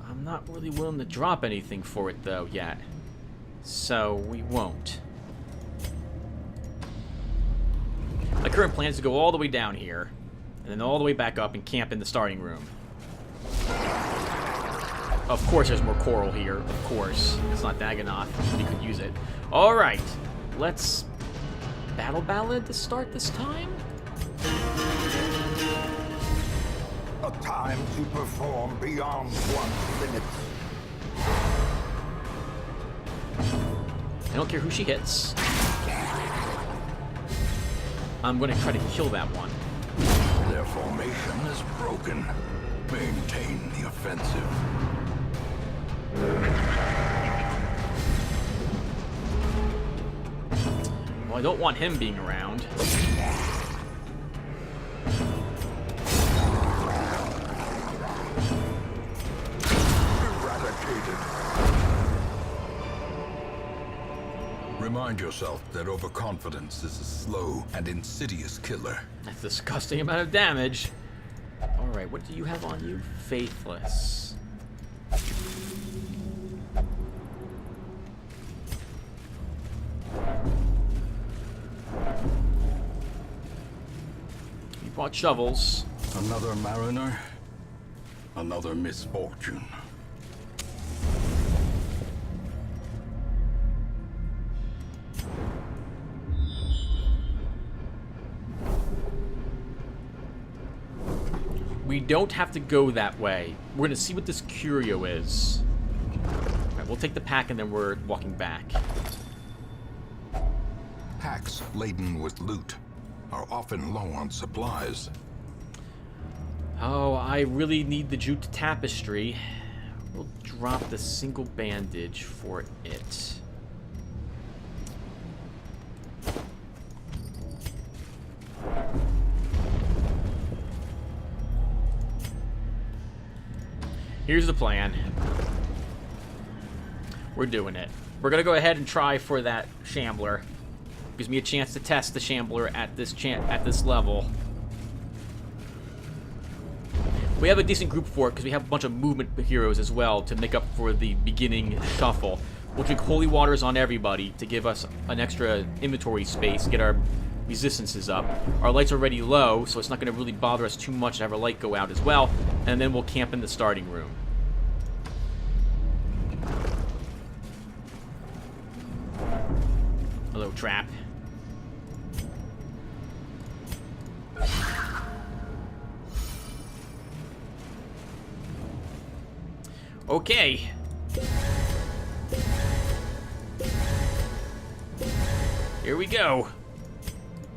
I'm not really willing to drop anything for it though yet. So we won't. My current plan is to go all the way down here and then all the way back up and camp in the starting room. Of course there's more coral here, of course. It's not Dagonoth, we could use it. Alright, let's battle ballad to start this time? A time to perform beyond one's limits. I don't care who she hits. I'm gonna try to kill that one. Their formation is broken. Maintain the offensive. Well, I don't want him being around. Eradicated. Remind yourself that overconfidence is a slow and insidious killer. That's a disgusting amount of damage. Alright, what do you have on you? Faithless. You bought shovels. Another mariner, another misfortune. We don't have to go that way. We're gonna see what this curio is. Alright, we'll take the pack and then we're walking back. Packs laden with loot are often low on supplies. Oh, I really need the jute tapestry. We'll drop the single bandage for it. Here's the plan. We're doing it. We're gonna go ahead and try for that Shambler. Gives me a chance to test the Shambler at this level. We have a decent group for it because we have a bunch of movement heroes as well to make up for the beginning shuffle. We'll drink holy waters on everybody to give us an extra inventory space, get our resistances up. Our light's already low, so it's not going to really bother us too much to have our light go out as well. And then we'll camp in the starting room. Hello, trap. Okay. Here we go.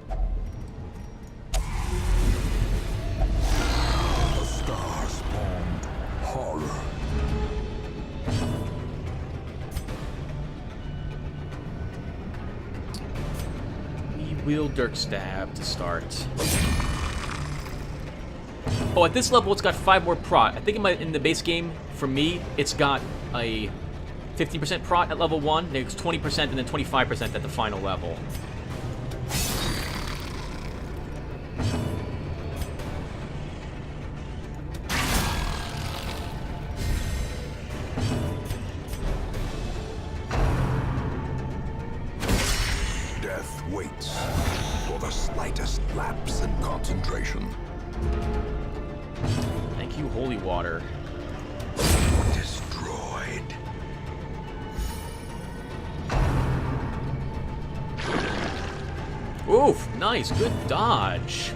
The star spawned horror. We will Dirk Stab to start. Oh, at this level, it's got 5 more prot. I think in the base game, for me, it's got a 50% prot at level 1, then it's 20% and then 25% at the final level. Death waits for the slightest lapse in concentration. Thank you, Holy Water. Destroyed. Oof, nice, good dodge.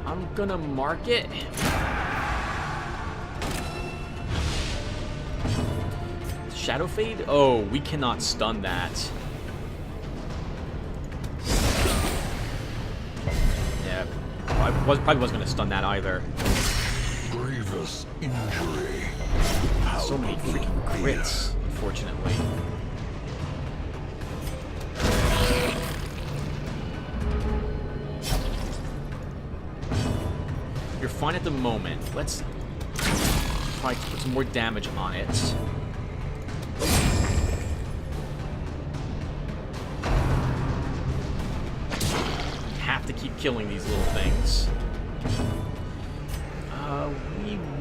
I'm gonna mark it. Shadow Fade? Oh, we cannot stun that. Yeah, probably wasn't gonna stun that either. Grievous injury. So many freaking crits, unfortunately. You're fine at the moment. Let's try to put some more damage on it. Have to keep killing these little things.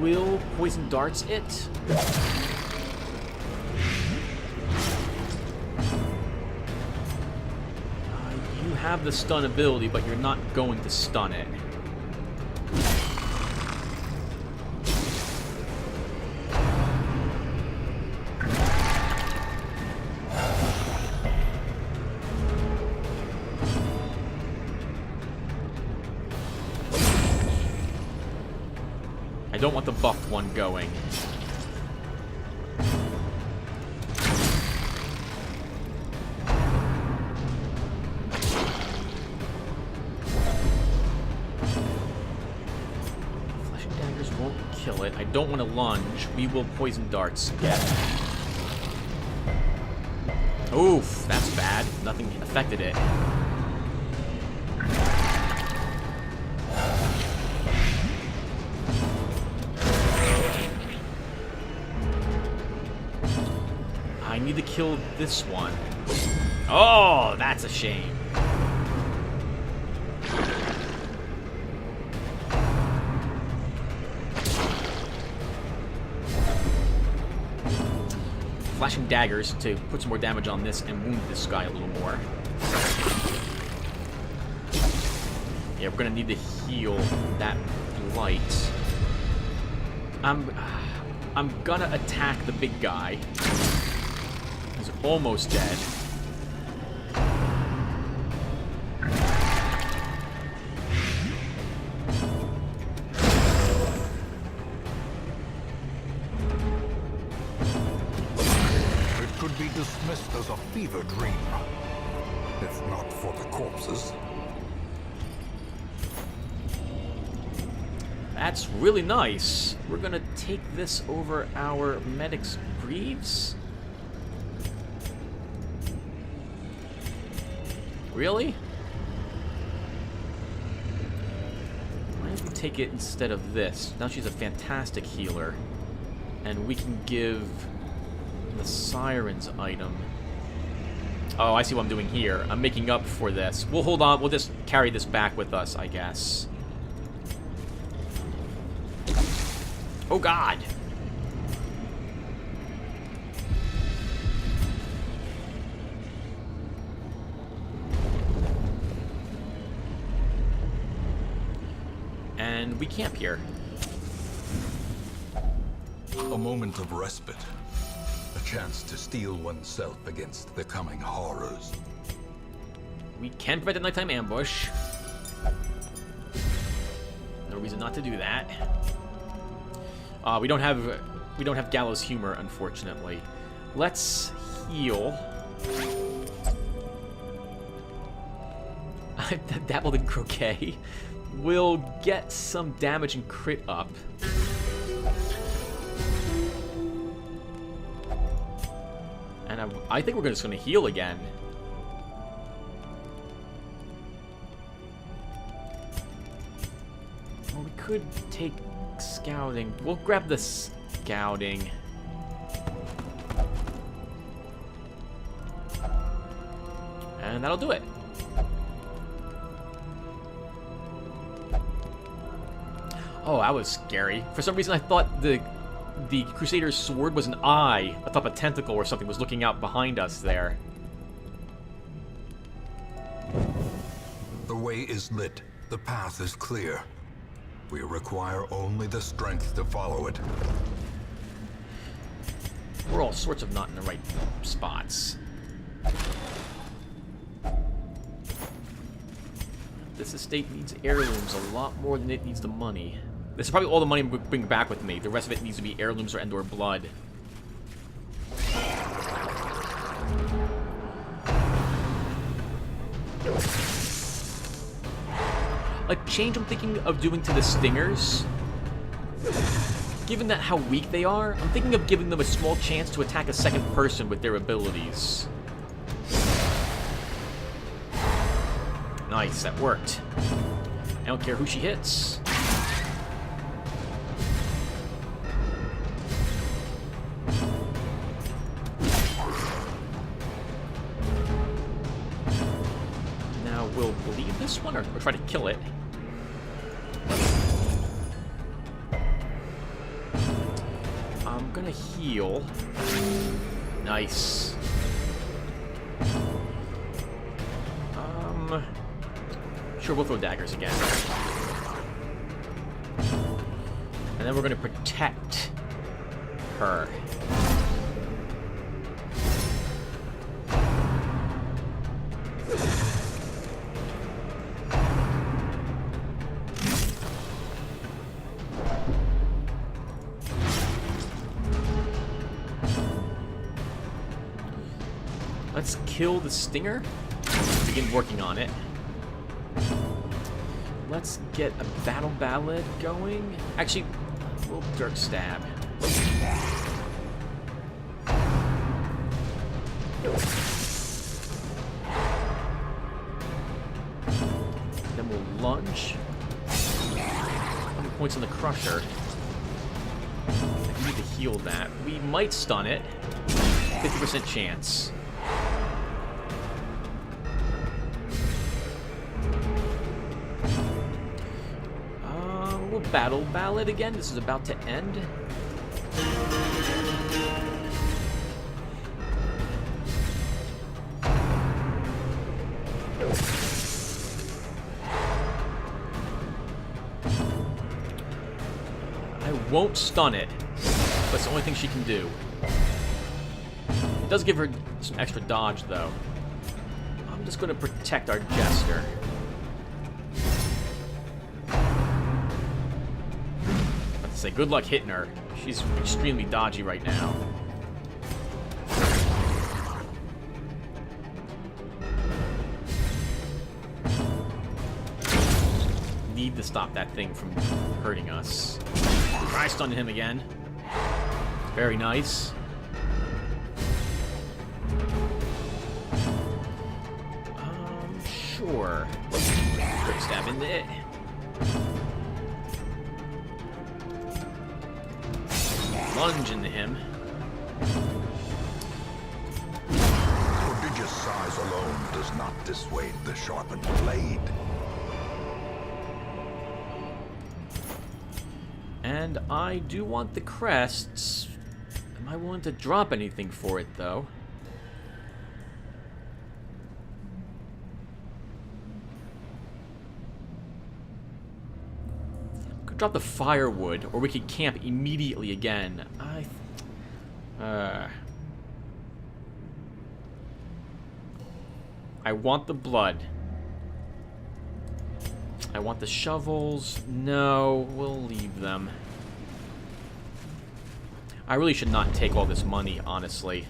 We will poison darts it. You have the stun ability, but you're not going to stun it. I don't want the buffed one going. Flesh and daggers won't kill it. I don't want to lunge. We will poison darts again. Oof, that's bad. Nothing affected it. I need to kill this one. Oh, that's a shame. Flashing daggers to put some more damage on this and wound this guy a little more. Yeah, we're gonna need to heal that blight. I'm gonna attack the big guy. He's almost dead. It could be dismissed as a fever dream, if not for the corpses. That's really nice. We're gonna take this over our medic's greaves? Really? Why don't we take it instead of this? Now she's a fantastic healer. And we can give the Siren's item. Oh, I see what I'm doing here. I'm making up for this. We'll hold on. We'll just carry this back with us, I guess. Oh, God. And we camp here. A moment of respite. A chance to steel oneself against the coming horrors. We can prevent a nighttime ambush. No reason not to do that. We don't have gallows humor, unfortunately. Let's heal. I dabbled in croquet. We'll get some damage and crit up. And I think we're just going to heal again. Well, we could take scouting. We'll grab the scouting. And that'll do it. Oh, that was scary. For some reason, I thought the Crusader's sword was an eye. I thought a tentacle or something was looking out behind us there. The way is lit. The path is clear. We require only the strength to follow it. We're all sorts of not in the right spots. This estate needs heirlooms a lot more than it needs the money. This is probably all the money I'm going to bring back with me. The rest of it needs to be heirlooms or blood. A change I'm thinking of doing to the stingers, given that how weak they are, I'm thinking of giving them a small chance to attack a second person with their abilities. Nice, that worked. I don't care who she hits. Now we'll bleed this one or try to kill it. I'm gonna heal. Nice. Sure, we'll throw daggers again. And then we're gonna protect her. Let's kill the stinger. Begin working on it. Let's get a battle ballad going. Actually, we'll dirk stab. Then we'll lunge. How many points on the crusher? I need to heal that. We might stun it. 50% chance. We'll battle ballad again. This is about to end. I won't stun it. That's the only thing she can do. It does give her some extra dodge, though. I'm just going to protect our Jester. Let's say good luck hitting her. She's extremely dodgy right now. Need to stop that thing from hurting us. Try stunning him again. Very nice. Sure. Quick stab into it. Lunge into him. Prodigious size alone does not dissuade the sharpened blade. And I do want the crests. Am I willing to drop anything for it, though? Could drop the firewood, or we could camp immediately again. I want the blood. I want the shovels. No, we'll leave them. I really should not take all this money, honestly.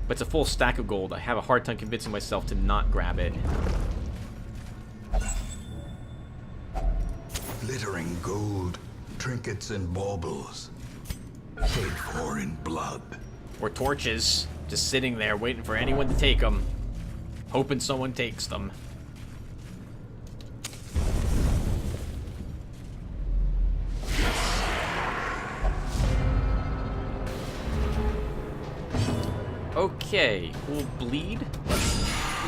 But it's a full stack of gold. I have a hard time convincing myself to not grab it. Glittering gold, trinkets and baubles, paid for in blood. Or torches, just sitting there waiting for anyone to take them. Hoping someone takes them. Okay, we'll bleed.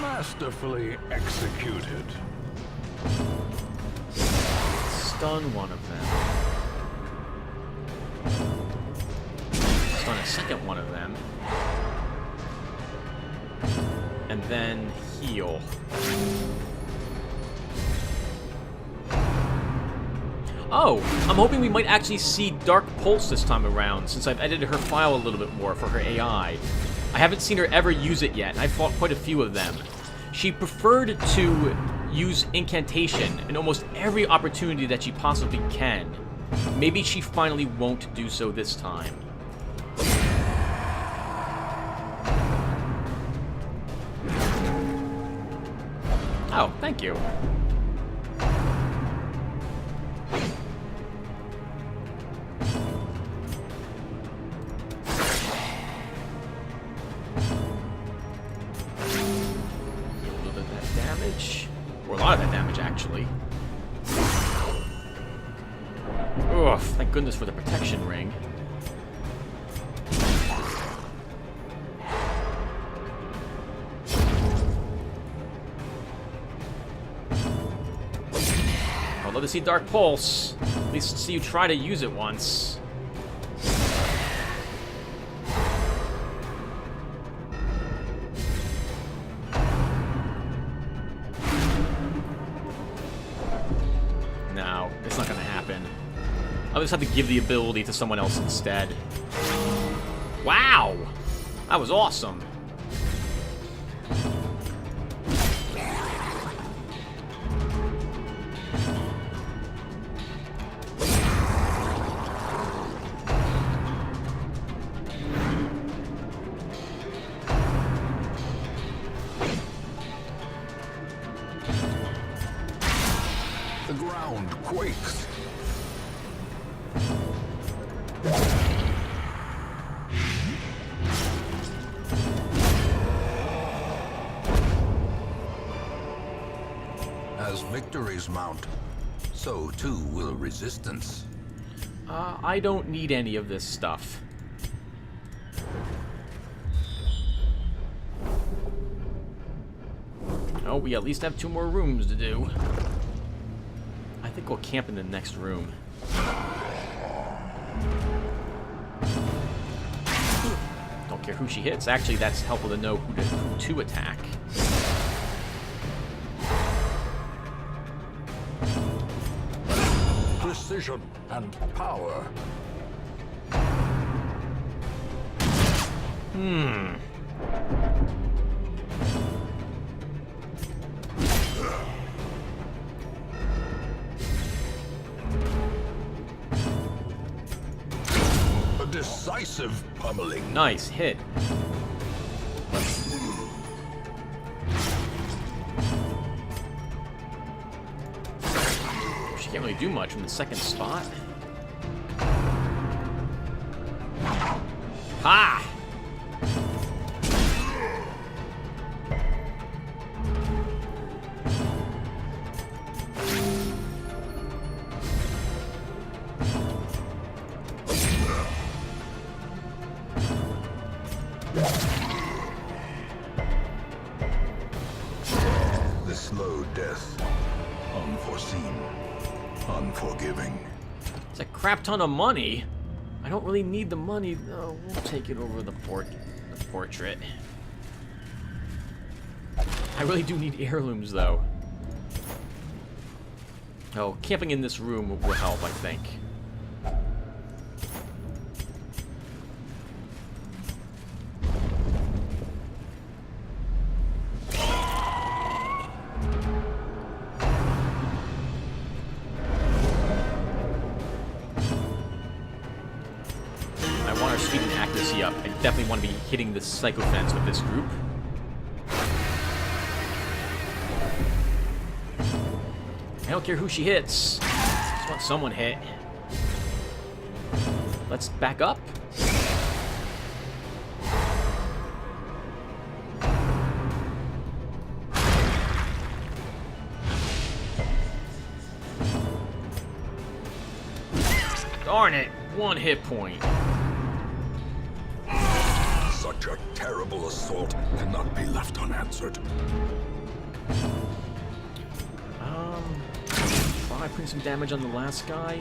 Masterfully executed. Stun one of them. Stun a second one of them. And then heal. Oh, I'm hoping we might actually see Dark Pulse this time around, since I've edited her file a little bit more for her AI. I haven't seen her ever use it yet, and I've fought quite a few of them. She preferred to use incantation in almost every opportunity that she possibly can. Maybe she finally won't do so this time. Oh, thank you. Or a lot of that damage, actually. Ugh, thank goodness for the protection ring. I'd love to see Dark Pulse. At least see you try to use it once. No, it's not gonna happen. I'll just have to give the ability to someone else instead. Wow! That was awesome. The ground quakes. As victories mount, so too will resistance. I don't need any of this stuff. Oh, we at least have 2 more rooms to do. I think we'll camp in the next room. Don't care who she hits. Actually, that's helpful to know who to attack. Precision and power. A decisive pummeling. Nice hit. She can't really do much from the second spot. Ha! The slow death. Unforeseen. Unforgiving. It's a crap ton of money. I don't really need the money, though. We'll take it over the portrait. I really do need heirlooms, though. Oh, camping in this room will help, I think. I want our speed and accuracy up. I definitely want to be hitting the psycho fence with this group. I don't care who she hits. I just want someone hit. Let's back up. Darn it! 1 hit point. Such a terrible assault cannot be left unanswered. Try putting some damage on the last guy.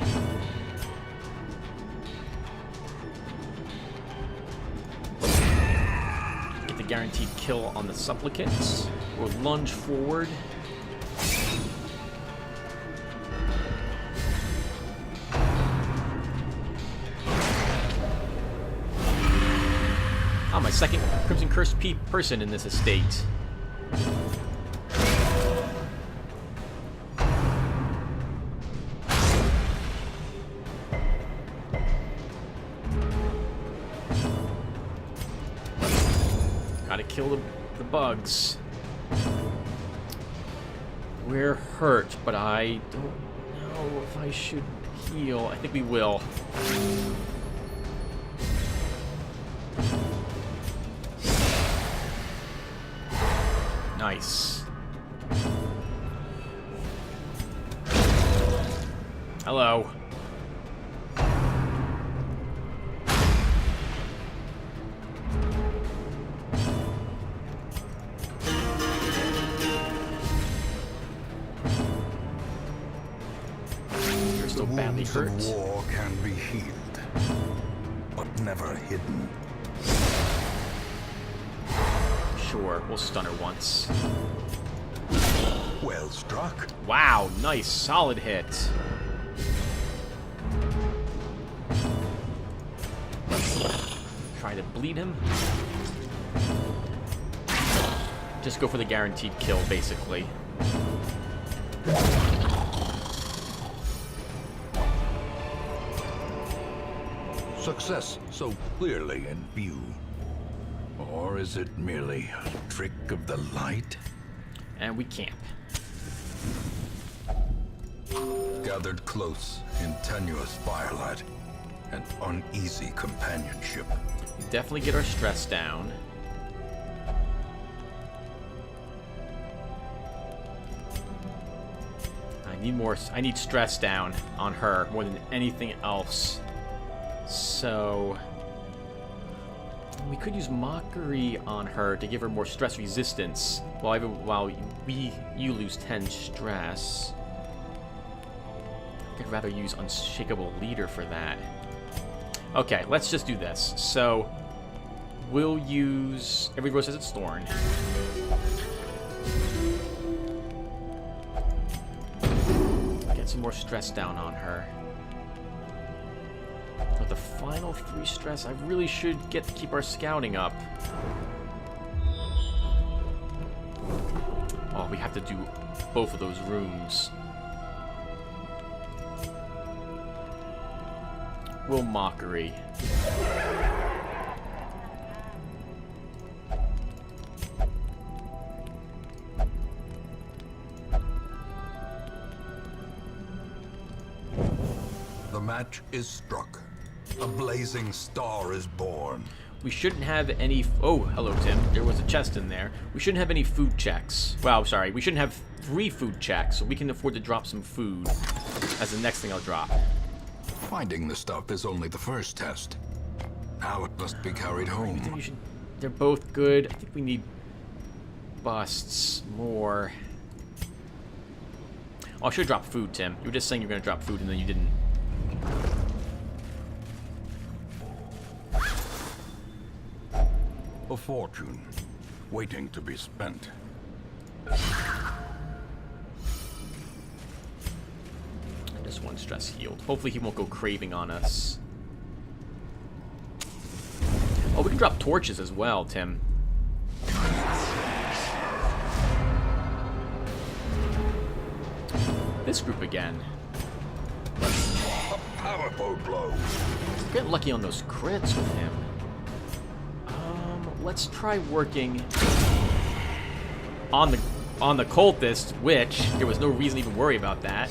Get the guaranteed kill on the supplicants. Or lunge forward. Oh, my second Crimson Cursed person in this estate. Gotta kill the bugs. We're hurt, but I don't know if I should heal. I think we will. Nice. Hello. You're still badly hurt. The wounds of war can be healed, but never hidden. Sure, we'll stun her once. Well struck. Wow, nice, solid hit. Try to bleed him. Just go for the guaranteed kill, basically. Success so clearly in view. Or is it merely a trick of the light? And we camp. Gathered close in tenuous firelight and uneasy companionship. Definitely get our stress down. I need stress down on her more than anything else. So We could use Mockery on her to give her more stress resistance, while you lose 10 stress. I'd rather use Unshakable Leader for that. Okay, let's just do this. So, we'll use Every Rose Has Its Thorn. Get some more stress down on her. With the final 3 stress, I really should get to keep our scouting up. Oh, we have to do both of those rooms. Will Mockery. The match is struck. A blazing star is born. We shouldn't have any... Oh, hello, Tim. There was a chest in there. We shouldn't have any food checks. Well, sorry. We shouldn't have 3 food checks, so we can afford to drop some food as the next thing I'll drop. Finding the stuff is only the first test. Now it must be carried I think home. we should... They're both good. I think we need busts more. Oh, I should drop food, Tim. You were just saying you were going to drop food, and then you didn't. A fortune, waiting to be spent. Just 1 stress healed. Hopefully he won't go craving on us. Oh, we can drop torches as well, Tim. This group again. A powerful blow. Get lucky on those crits with him. Let's try working on the cultist, which there was no reason to even worry about that.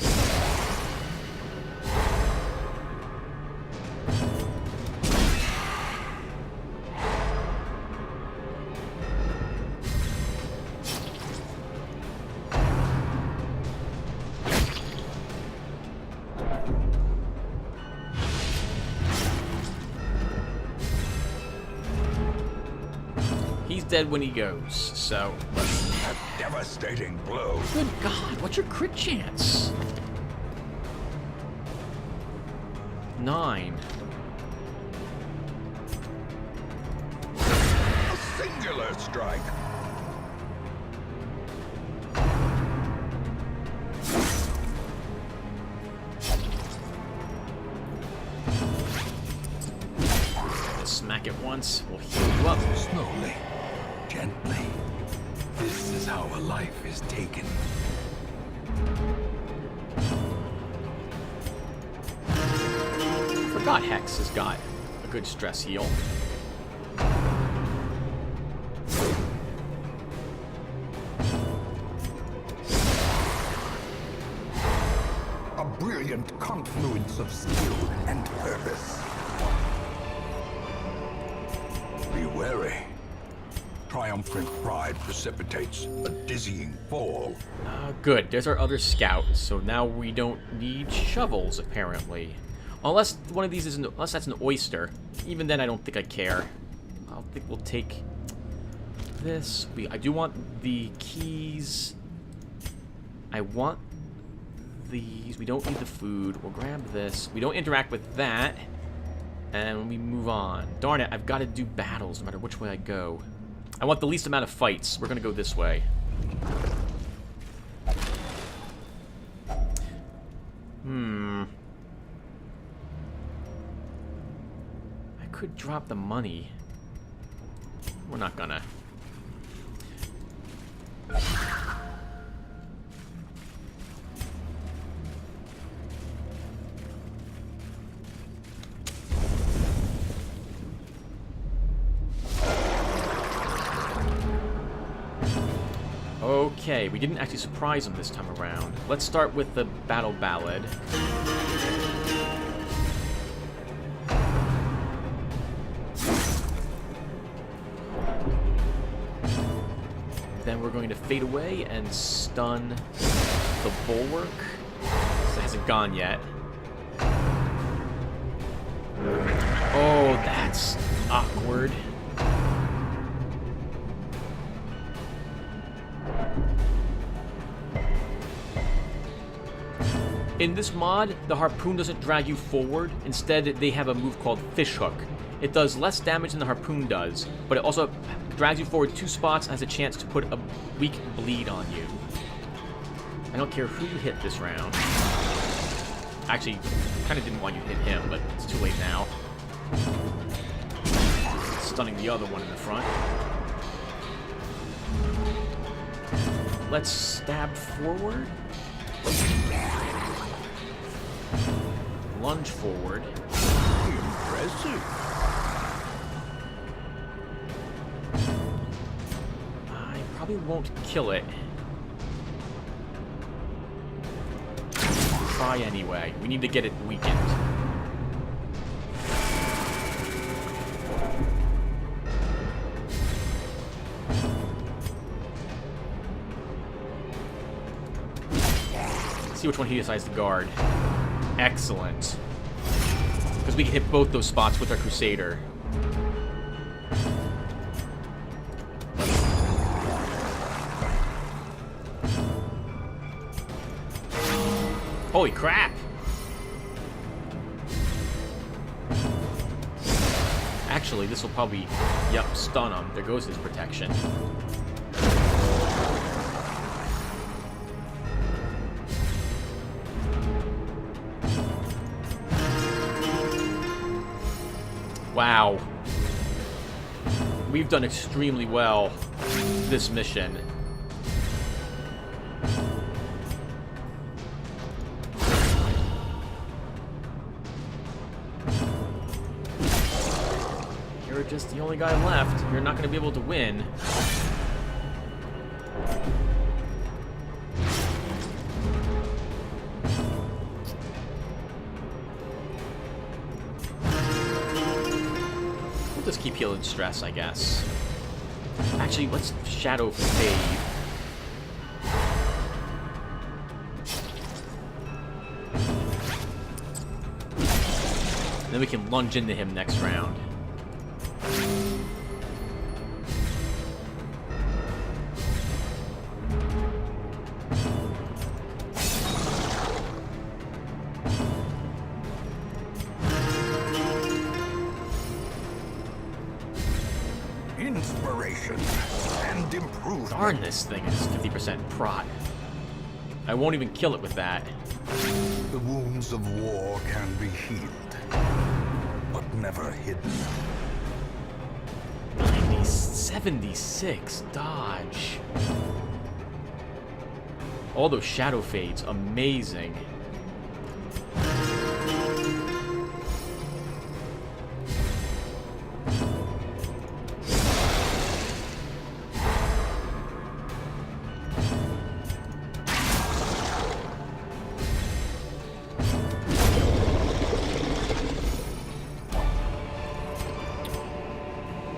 He's dead when he goes, so... A devastating blow. Good God, what's your crit chance? 9. A singular strike. Just smack it once, we'll heal you up. Slowly, gently. This is how a life is taken. Forgot Hex has got a good stress heal. A brilliant confluence of skill and purpose. Be wary. Triumphant pride precipitates a dizzying fall. Good, there's our other scout, so now we don't need shovels, apparently. Unless one of these is unless that's an oyster. Even then, I don't think I care. I think we'll take this. I do want the keys. I want these. We don't need the food. We'll grab this. We don't interact with that. And we move on. Darn it, I've got to do battles no matter which way I go. I want the least amount of fights. We're going to go this way. I could drop the money. We're not gonna. Okay, we didn't actually surprise him this time around. Let's start with the battle ballad. Then we're going to fade away and stun the bulwark. It hasn't gone yet. Oh, that's awkward. In this mod, the harpoon doesn't drag you forward. Instead, they have a move called fish hook. It does less damage than the harpoon does, but it also drags you forward 2 spots and has a chance to put a weak bleed on you. I don't care who you hit this round. Actually, kind of didn't want you to hit him, but it's too late now. Stunning the other one in the front. Let's stab forward. Lunge forward. Impressive. I probably won't kill it. Try anyway. We need to get it weakened. See which one he decides to guard. Excellent. Because we can hit both those spots with our Crusader. Holy crap! Actually, this will probably, yep, stun him. There goes his protection. Wow. We've done extremely well this mission. You're just the only guy left. You're not going to be able to win. Just keep healing stress, I guess. Actually, let's shadow fade. Then we can lunge into him next round. Inspiration and improvement. Darn, this thing is 50% prot. I won't even kill it with that. The wounds of war can be healed, but never hidden. 76 dodge. All those shadow fades, amazing.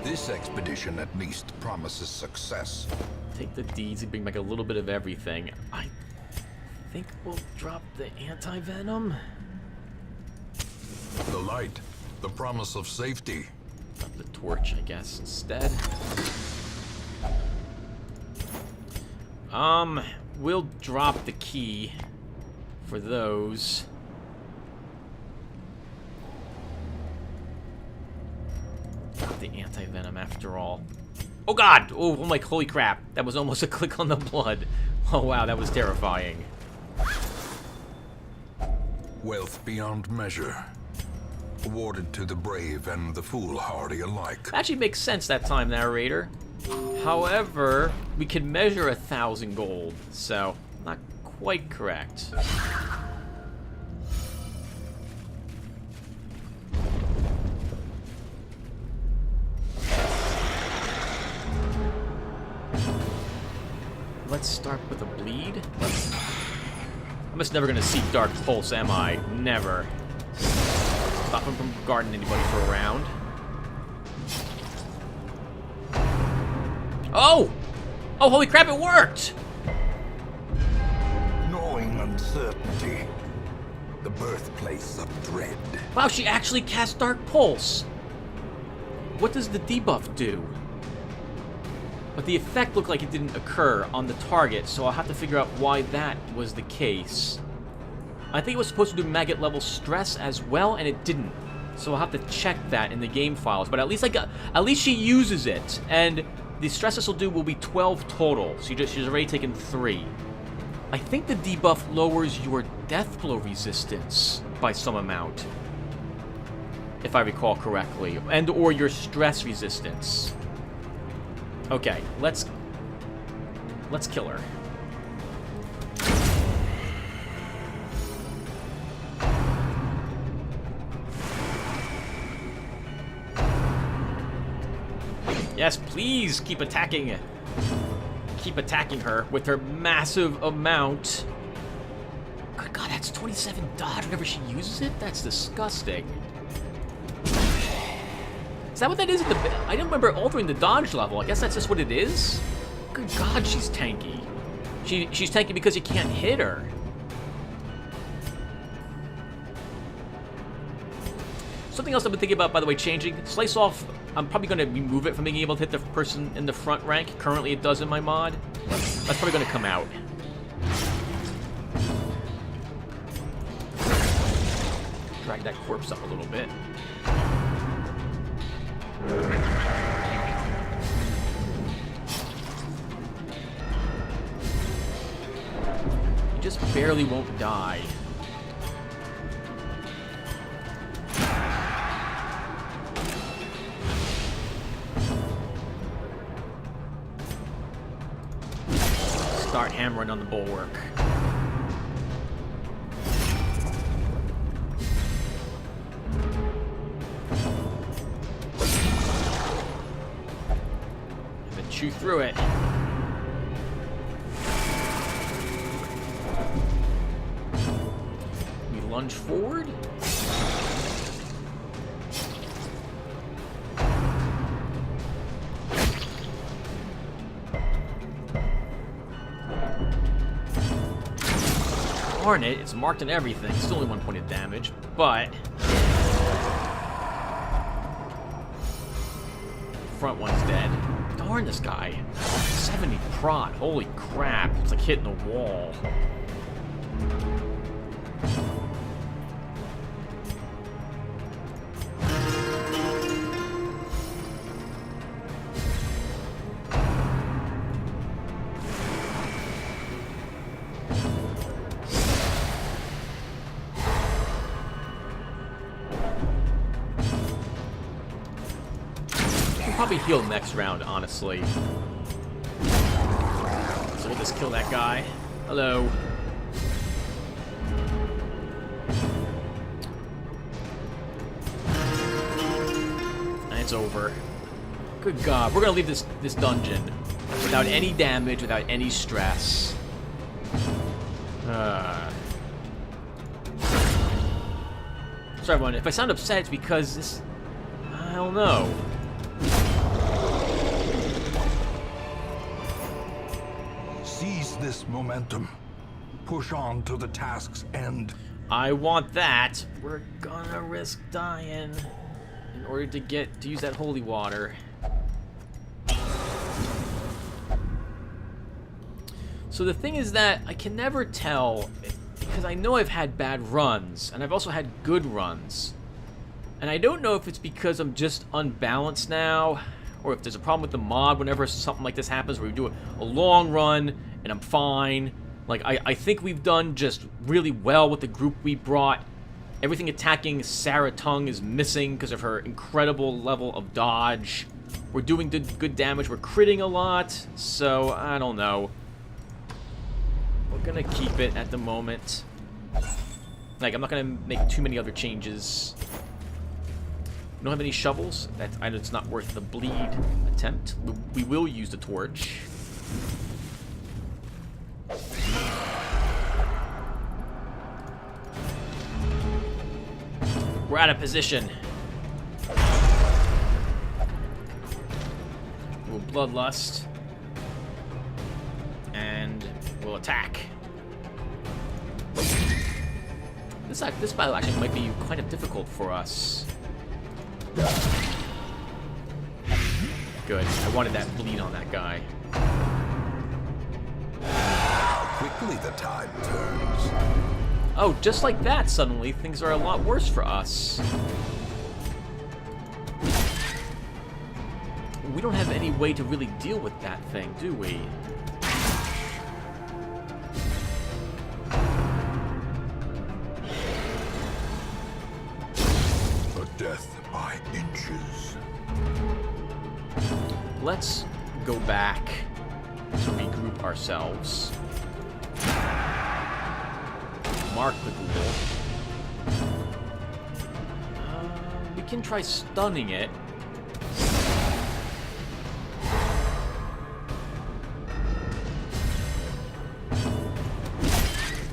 This expedition at least promises success. Take the deeds and bring back a little bit of everything. I think we'll drop the anti-venom. The light, the promise of safety. Drop the torch, I guess, instead. We'll drop the key for those. Drop the anti-venom after all. Oh god! Oh, I'm like, holy crap. That was almost a click on the blood. Oh wow, that was terrifying. Wealth beyond measure. Awarded to the brave and the foolhardy alike. Actually makes sense that time, narrator. However, we can measure 1,000 gold, so not quite correct. Let's start with a bleed. I'm just never gonna see Dark Pulse, am I? Never. Stop him from guarding anybody for a round. Oh! Oh, holy crap, it worked! Knowing uncertainty. The birthplace of dread. Wow, she actually cast Dark Pulse! What does the debuff do? But the effect looked like it didn't occur on the target, so I'll have to figure out why that was the case. I think it was supposed to do maggot level stress as well, and it didn't. So I'll have to check that in the game files. But at least she uses it, and the stress this will be 12 total. So she's already taken 3. I think the debuff lowers your death blow resistance by some amount, if I recall correctly, and or your stress resistance. Okay, let's kill her. Yes, please keep attacking. Keep attacking her with her massive amount. Good God, that's 27 dodge whenever she uses it? That's disgusting. Is that what that is at the... I don't remember altering the dodge level. I guess that's just what it is? Good God, she's tanky. She's tanky because you can't hit her. Something else I've been thinking about, by the way, changing. Slice off, I'm probably going to remove it from being able to hit the person in the front rank. Currently it does in my mod. That's probably going to come out. Drag that corpse up a little bit. You just barely won't die. Start hammering on the bulwark. And then chew through it. We lunge forward. Darn it, it's marked and everything. Still only 1 point of damage, but... Front one's dead. Darn this guy. 70 prot, holy crap. It's like hitting a wall. Probably heal next round, honestly. So we'll just kill that guy. Hello. And it's over. Good God, we're gonna leave this dungeon without any damage, without any stress. Sorry, everyone. If I sound upset, it's because this... I don't know. Seize this momentum. Push on to the task's end. I want that. We're gonna risk dying in order to use that holy water. So the thing is that I can never tell, because I know I've had bad runs, and I've also had good runs. And I don't know if it's because I'm just unbalanced now, or if there's a problem with the mod whenever something like this happens, where we do a long run, and I'm fine. Like, I think we've done just really well with the group we brought. Everything attacking Sarah Tung is missing because of her incredible level of dodge. We're doing good damage, we're critting a lot, so I don't know. We're gonna keep it at the moment. Like, I'm not gonna make too many other changes. We don't have any shovels. It's not worth the bleed attempt. We will use the torch. We're out of position. We'll bloodlust. And we'll attack. This battle actually might be kind of difficult for us. Good. I wanted that bleed on that guy. How quickly the tide turns. Oh, just like that, suddenly, things are a lot worse for us. We don't have any way to really deal with that thing, do we? A death by inches. Let's go back to regroup ourselves. Mark the ghoul. We can try stunning it.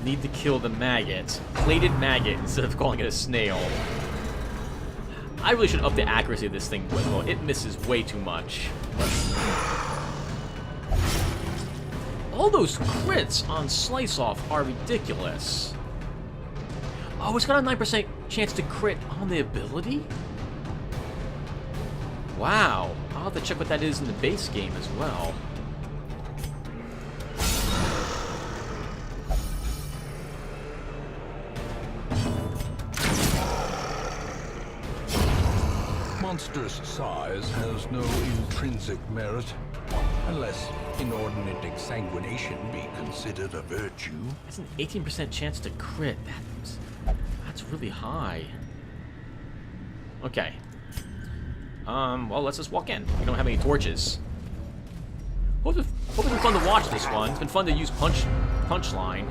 Need to kill the maggot. Plated maggot instead of calling it a snail. I really should up the accuracy of this thing. Well, it misses way too much. All those crits on Slice Off are ridiculous. Oh, it's got a 9% chance to crit on the ability? Wow. I'll have to check what that is in the base game as well. Monstrous size has no intrinsic merit, unless inordinate exsanguination be considered a virtue. That's an 18% chance to crit. That's really high. Okay. Well, let's just walk in. We don't have any torches. Hope it's been fun to watch this one. It's been fun to use Punchline.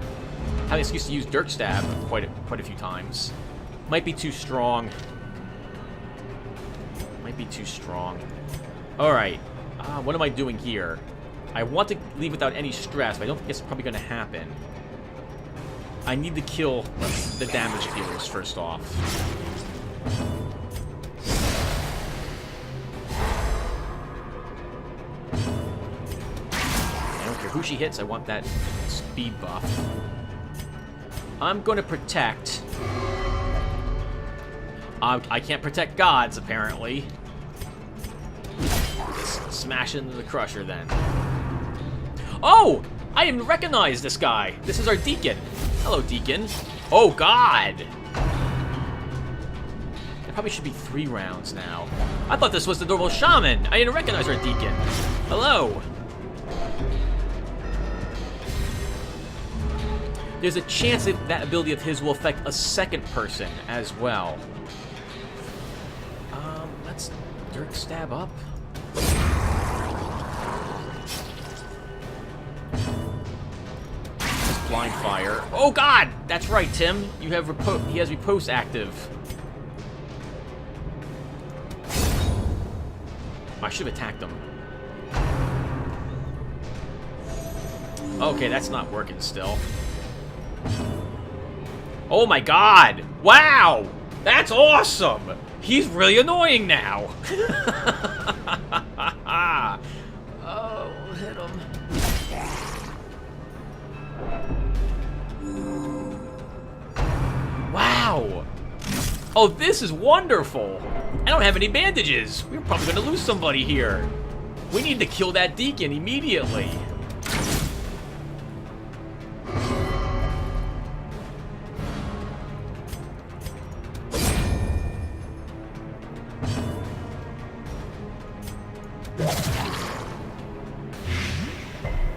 Had an excuse to use Dirk Stab quite a few times. Might be too strong. Might be too strong. Alright. What am I doing here? I want to leave without any stress, but I don't think it's probably going to happen. I need to kill the damage dealers first off. I don't care who she hits, I want that speed buff. I'm going to protect. I can't protect gods, apparently. Just smash into the crusher, then. Oh! I didn't recognize this guy. This is our Deacon. Hello, Deacon. Oh, God! It probably should be 3 rounds now. I thought this was the normal shaman. I didn't recognize our Deacon. Hello. There's a chance that that ability of his will affect a second person as well. Let's Dirk Stab up. Blind Fire. Oh God! That's right, Tim. You have he has riposte active. I should have attacked him. Okay, that's not working still. Oh my God! Wow! That's awesome! He's really annoying now! Oh, hit him. Wow! Oh, this is wonderful! I don't have any bandages! We're probably gonna lose somebody here. We need to kill that Deacon immediately.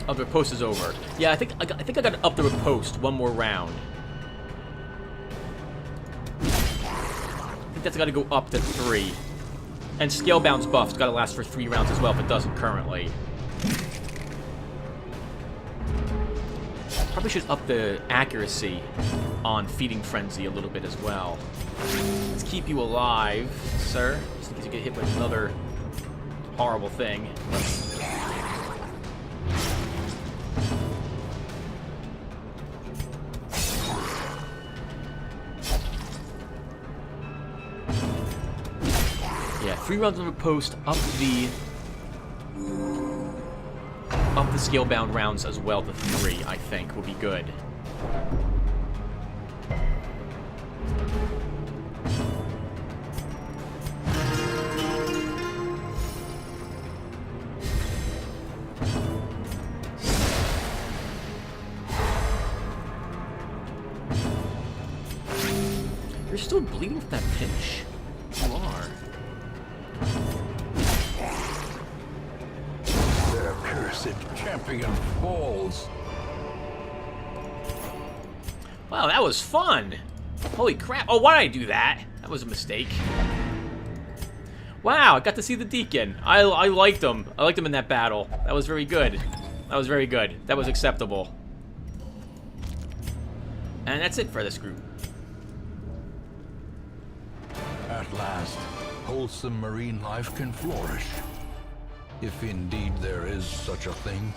Oh, the riposte is over. Yeah, I think I got to up the riposte one more round. I think that's got to go up to 3. And Scalebound's buff's got to last for 3 rounds as well if it doesn't currently. Probably should up the accuracy on Feeding Frenzy a little bit as well. Let's keep you alive, sir. Just in case you get hit with another horrible thing. Yeah, 3 rounds on the post, up the Scalebound rounds as well to 3, I think, will be good. still bleeding from that pinch? You are. Their cursed champion falls. Wow, that was fun. Holy crap. Oh, why did I do that? That was a mistake. Wow, I got to see the Deacon. I liked him. I liked him in that battle. That was very good. That was very good. That was acceptable. And that's it for this group. At last, wholesome marine life can flourish. If indeed there is such a thing.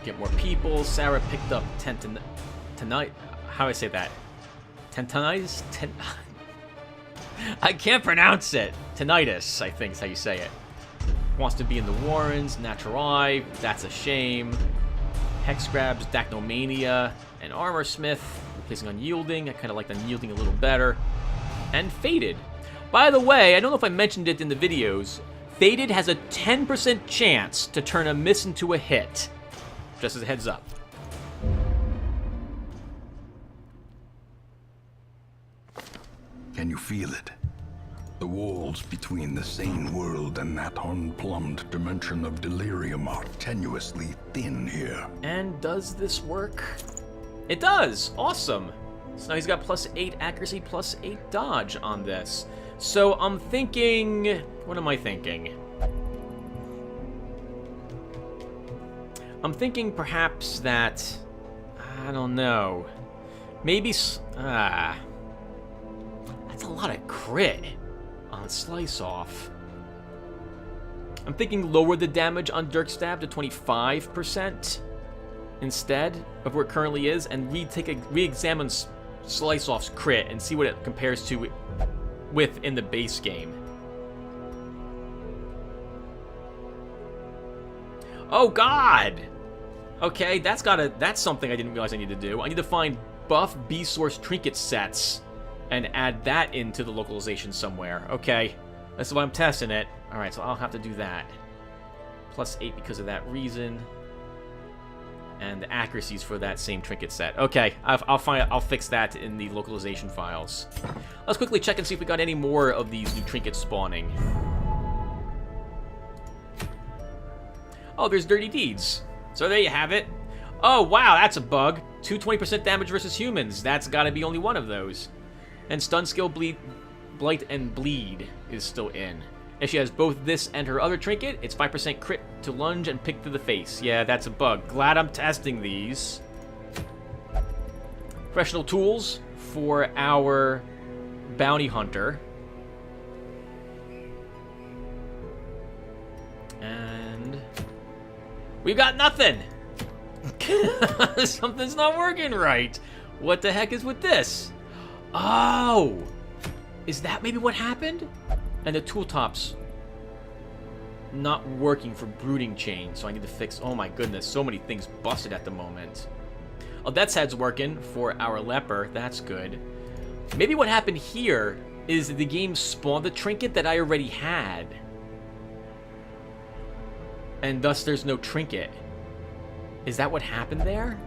Get more people. Sarah picked up tonight. How do I say that? Tentinitis? I can't pronounce it. Tinnitus, I think is how you say it. Wants to be in the Warrens. Natural Eye. That's a shame. Hex Grabs. Dacnomania. And Armor Smith. Replacing Unyielding. I kind of like Unyielding a little better. And Faded. By the way, I don't know if I mentioned it in the videos. Faded has a 10% chance to turn a miss into a hit. Just as a heads up. Can you feel it? The walls between the sane world and that unplumbed dimension of delirium are tenuously thin here. And does this work? It does! Awesome! So now he's got +8 accuracy, +8 dodge on this. So I'm thinking... What am I thinking? I'm thinking perhaps that... I don't know. Maybe... That's a lot of crit on Slice Off. I'm thinking lower the damage on Dirk Stab to 25% instead of where it currently is, and re-examine Slice Off's crit and see what it compares to with in the base game. Oh God! Okay, that's something I didn't realize I need to do. I need to find buff B-Source trinket sets and add that into the localization somewhere. Okay, that's why I'm testing it. Alright, so I'll have to do that. +8 because of that reason. And the accuracies for that same trinket set. Okay, I'll fix that in the localization files. Let's quickly check and see if we got any more of these new trinkets spawning. Oh, there's Dirty Deeds. So there you have it. Oh, wow, that's a bug. 220% damage versus humans. That's got to be only one of those. And Stun Skill, Blight, and Bleed is still in. If she has both this and her other trinket, it's 5% crit to lunge and pick to the face. Yeah, that's a bug. Glad I'm testing these. Professional tools for our Bounty Hunter. And we got nothing. Something's not working right. What the heck is with this? Oh! Is that maybe what happened? And the tool top's not working for Brooding Chain, so I need to fix... Oh my goodness, so many things busted at the moment. Oh, Death's Head's working for our Leper. That's good. Maybe what happened here is the game spawned the trinket that I already had. And thus there's no trinket. Is that what happened there?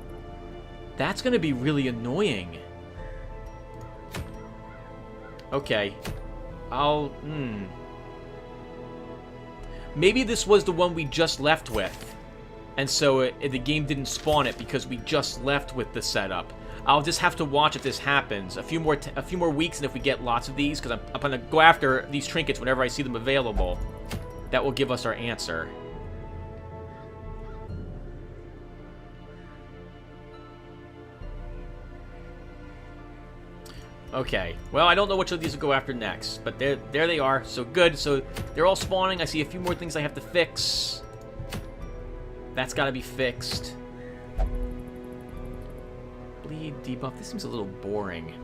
That's going to be really annoying. Okay. Maybe this was the one we just left with. And so the game didn't spawn it because we just left with the setup. I'll just have to watch if this happens. A few more weeks, and if we get lots of these, because I'm going to go after these trinkets whenever I see them available. That will give us our answer. Okay, well, I don't know which of these to go after next, but there they are, so good. So they're all spawning. I see a few more things I have to fix. That's got to be fixed. Bleed, debuff, this seems a little boring.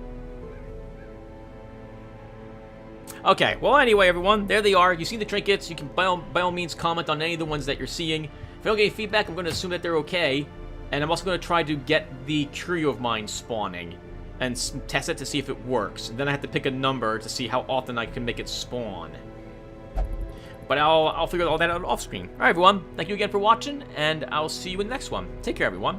Okay, well, anyway, everyone, there they are. You see the trinkets. You can, by all means, comment on any of the ones that you're seeing. If I don't get any feedback, I'm going to assume that they're okay. And I'm also going to try to get the curio of mine spawning and test it to see if it works. And then I have to pick a number to see how often I can make it spawn. But I'll figure all that out off screen. Alright, everyone. Thank you again for watching, and I'll see you in the next one. Take care, everyone.